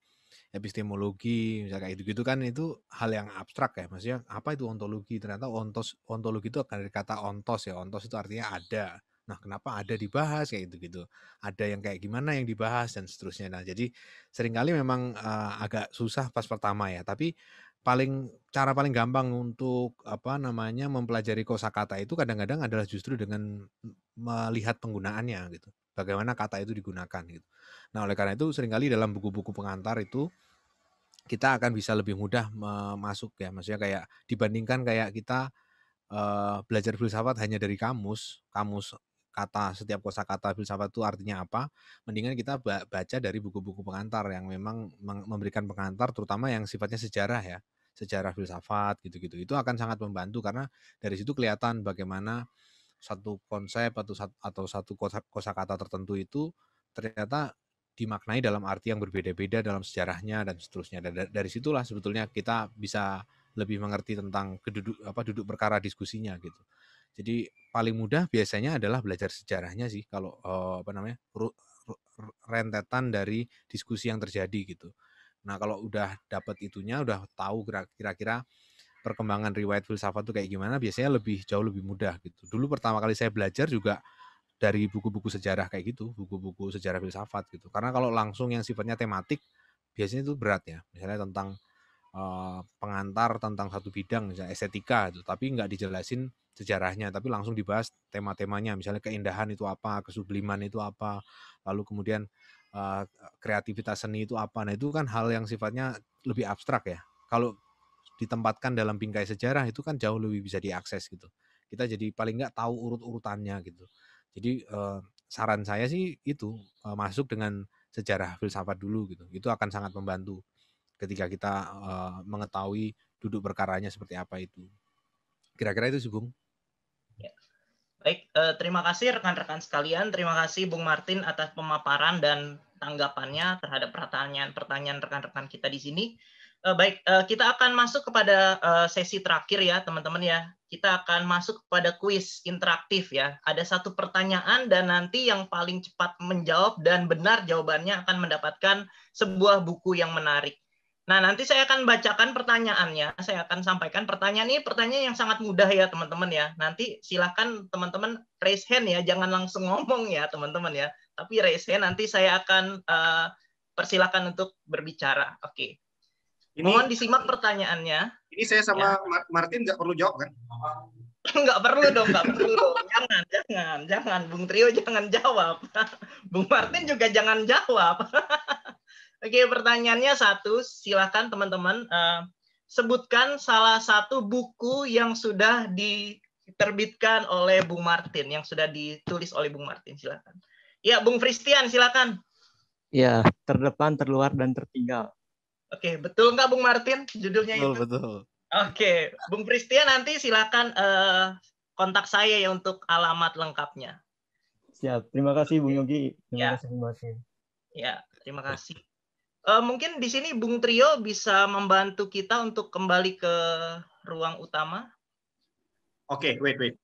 epistemologi, misalnya kayak gitu-gitu kan itu hal yang abstrak ya. Maksudnya apa itu ontologi? Ternyata ontologi itu akan dari kata ontos ya. Ontos itu artinya ada. Nah, kenapa ada dibahas kayak gitu-gitu. Ada yang kayak gimana yang dibahas dan seterusnya. Nah, jadi seringkali memang agak susah pas pertama ya. Tapi cara paling gampang untuk apa namanya mempelajari kosakata itu kadang-kadang adalah justru dengan melihat penggunaannya gitu. Bagaimana kata itu digunakan gitu. Nah, oleh karena itu seringkali dalam buku-buku pengantar itu kita akan bisa lebih mudah masuk ya. Maksudnya kayak dibandingkan kayak kita belajar filsafat hanya dari kamus kata setiap kosakata filsafat itu artinya apa, mendingan kita baca dari buku-buku pengantar yang memang memberikan pengantar terutama yang sifatnya sejarah ya. Sejarah filsafat gitu-gitu. Itu akan sangat membantu karena dari situ kelihatan bagaimana satu konsep atau satu kosakata tertentu itu ternyata dimaknai dalam arti yang berbeda-beda dalam sejarahnya dan seterusnya. Dan dari situlah sebetulnya kita bisa lebih mengerti tentang duduk perkara diskusinya gitu. Jadi paling mudah biasanya adalah belajar sejarahnya sih kalau rentetan dari diskusi yang terjadi gitu. Nah, kalau udah dapat itunya, udah tahu kira-kira perkembangan riwayat filsafat itu kayak gimana, biasanya jauh lebih mudah gitu. Dulu pertama kali saya belajar juga dari buku-buku sejarah kayak gitu, buku-buku sejarah filsafat gitu. Karena kalau langsung yang sifatnya tematik, biasanya itu berat ya. Misalnya tentang pengantar tentang satu bidang, misalnya estetika gitu, tapi nggak dijelasin sejarahnya, tapi langsung dibahas tema-temanya, misalnya keindahan itu apa, kesubliman itu apa, lalu kemudian kreativitas seni itu apa. Nah itu kan hal yang sifatnya lebih abstrak ya. Kalau ditempatkan dalam bingkai sejarah itu kan jauh lebih bisa diakses gitu. Kita jadi paling nggak tahu urut-urutannya gitu. Jadi saran saya sih itu masuk dengan sejarah filsafat dulu gitu. Itu akan sangat membantu ketika kita mengetahui duduk perkaranya seperti apa itu. Kira-kira itu sih, Bung. Ya. Baik, terima kasih rekan-rekan sekalian. Terima kasih Bung Martin atas pemaparan dan tanggapannya terhadap pertanyaan rekan-rekan kita di sini. Baik, kita akan masuk kepada sesi terakhir ya, teman-teman ya. Kita akan masuk kepada kuis interaktif ya. Ada satu pertanyaan dan nanti yang paling cepat menjawab dan benar jawabannya akan mendapatkan sebuah buku yang menarik. Nah, nanti saya akan bacakan pertanyaannya. Saya akan sampaikan pertanyaan ini, pertanyaan yang sangat mudah ya, teman-teman ya. Nanti silakan teman-teman raise hand ya, jangan langsung ngomong ya, teman-teman ya. Tapi raise hand, nanti saya akan persilakan untuk berbicara. Oke. Mohon disimak pertanyaannya. Ini saya sama Martin nggak perlu jawab kan? Nggak perlu dong, nggak perlu. Jangan. Bung Trio jangan jawab. Bung Martin juga jangan jawab. Oke, pertanyaannya satu. Silakan teman-teman sebutkan salah satu buku yang sudah diterbitkan oleh Bung Martin, yang sudah ditulis oleh Bung Martin. Silakan. Ya, Bung Fristian, silakan. Ya, terdepan, terluar, dan tertinggal. Oke, betul nggak Bung Martin judulnya itu? Betul. Oke, Bung Fristian nanti silakan kontak saya ya untuk alamat lengkapnya. Siap. Terima kasih Bung Yogi. Terima kasih Bung Martin. Ya, terima kasih. Mungkin di sini Bung Trio bisa membantu kita untuk kembali ke ruang utama. Oke, wait.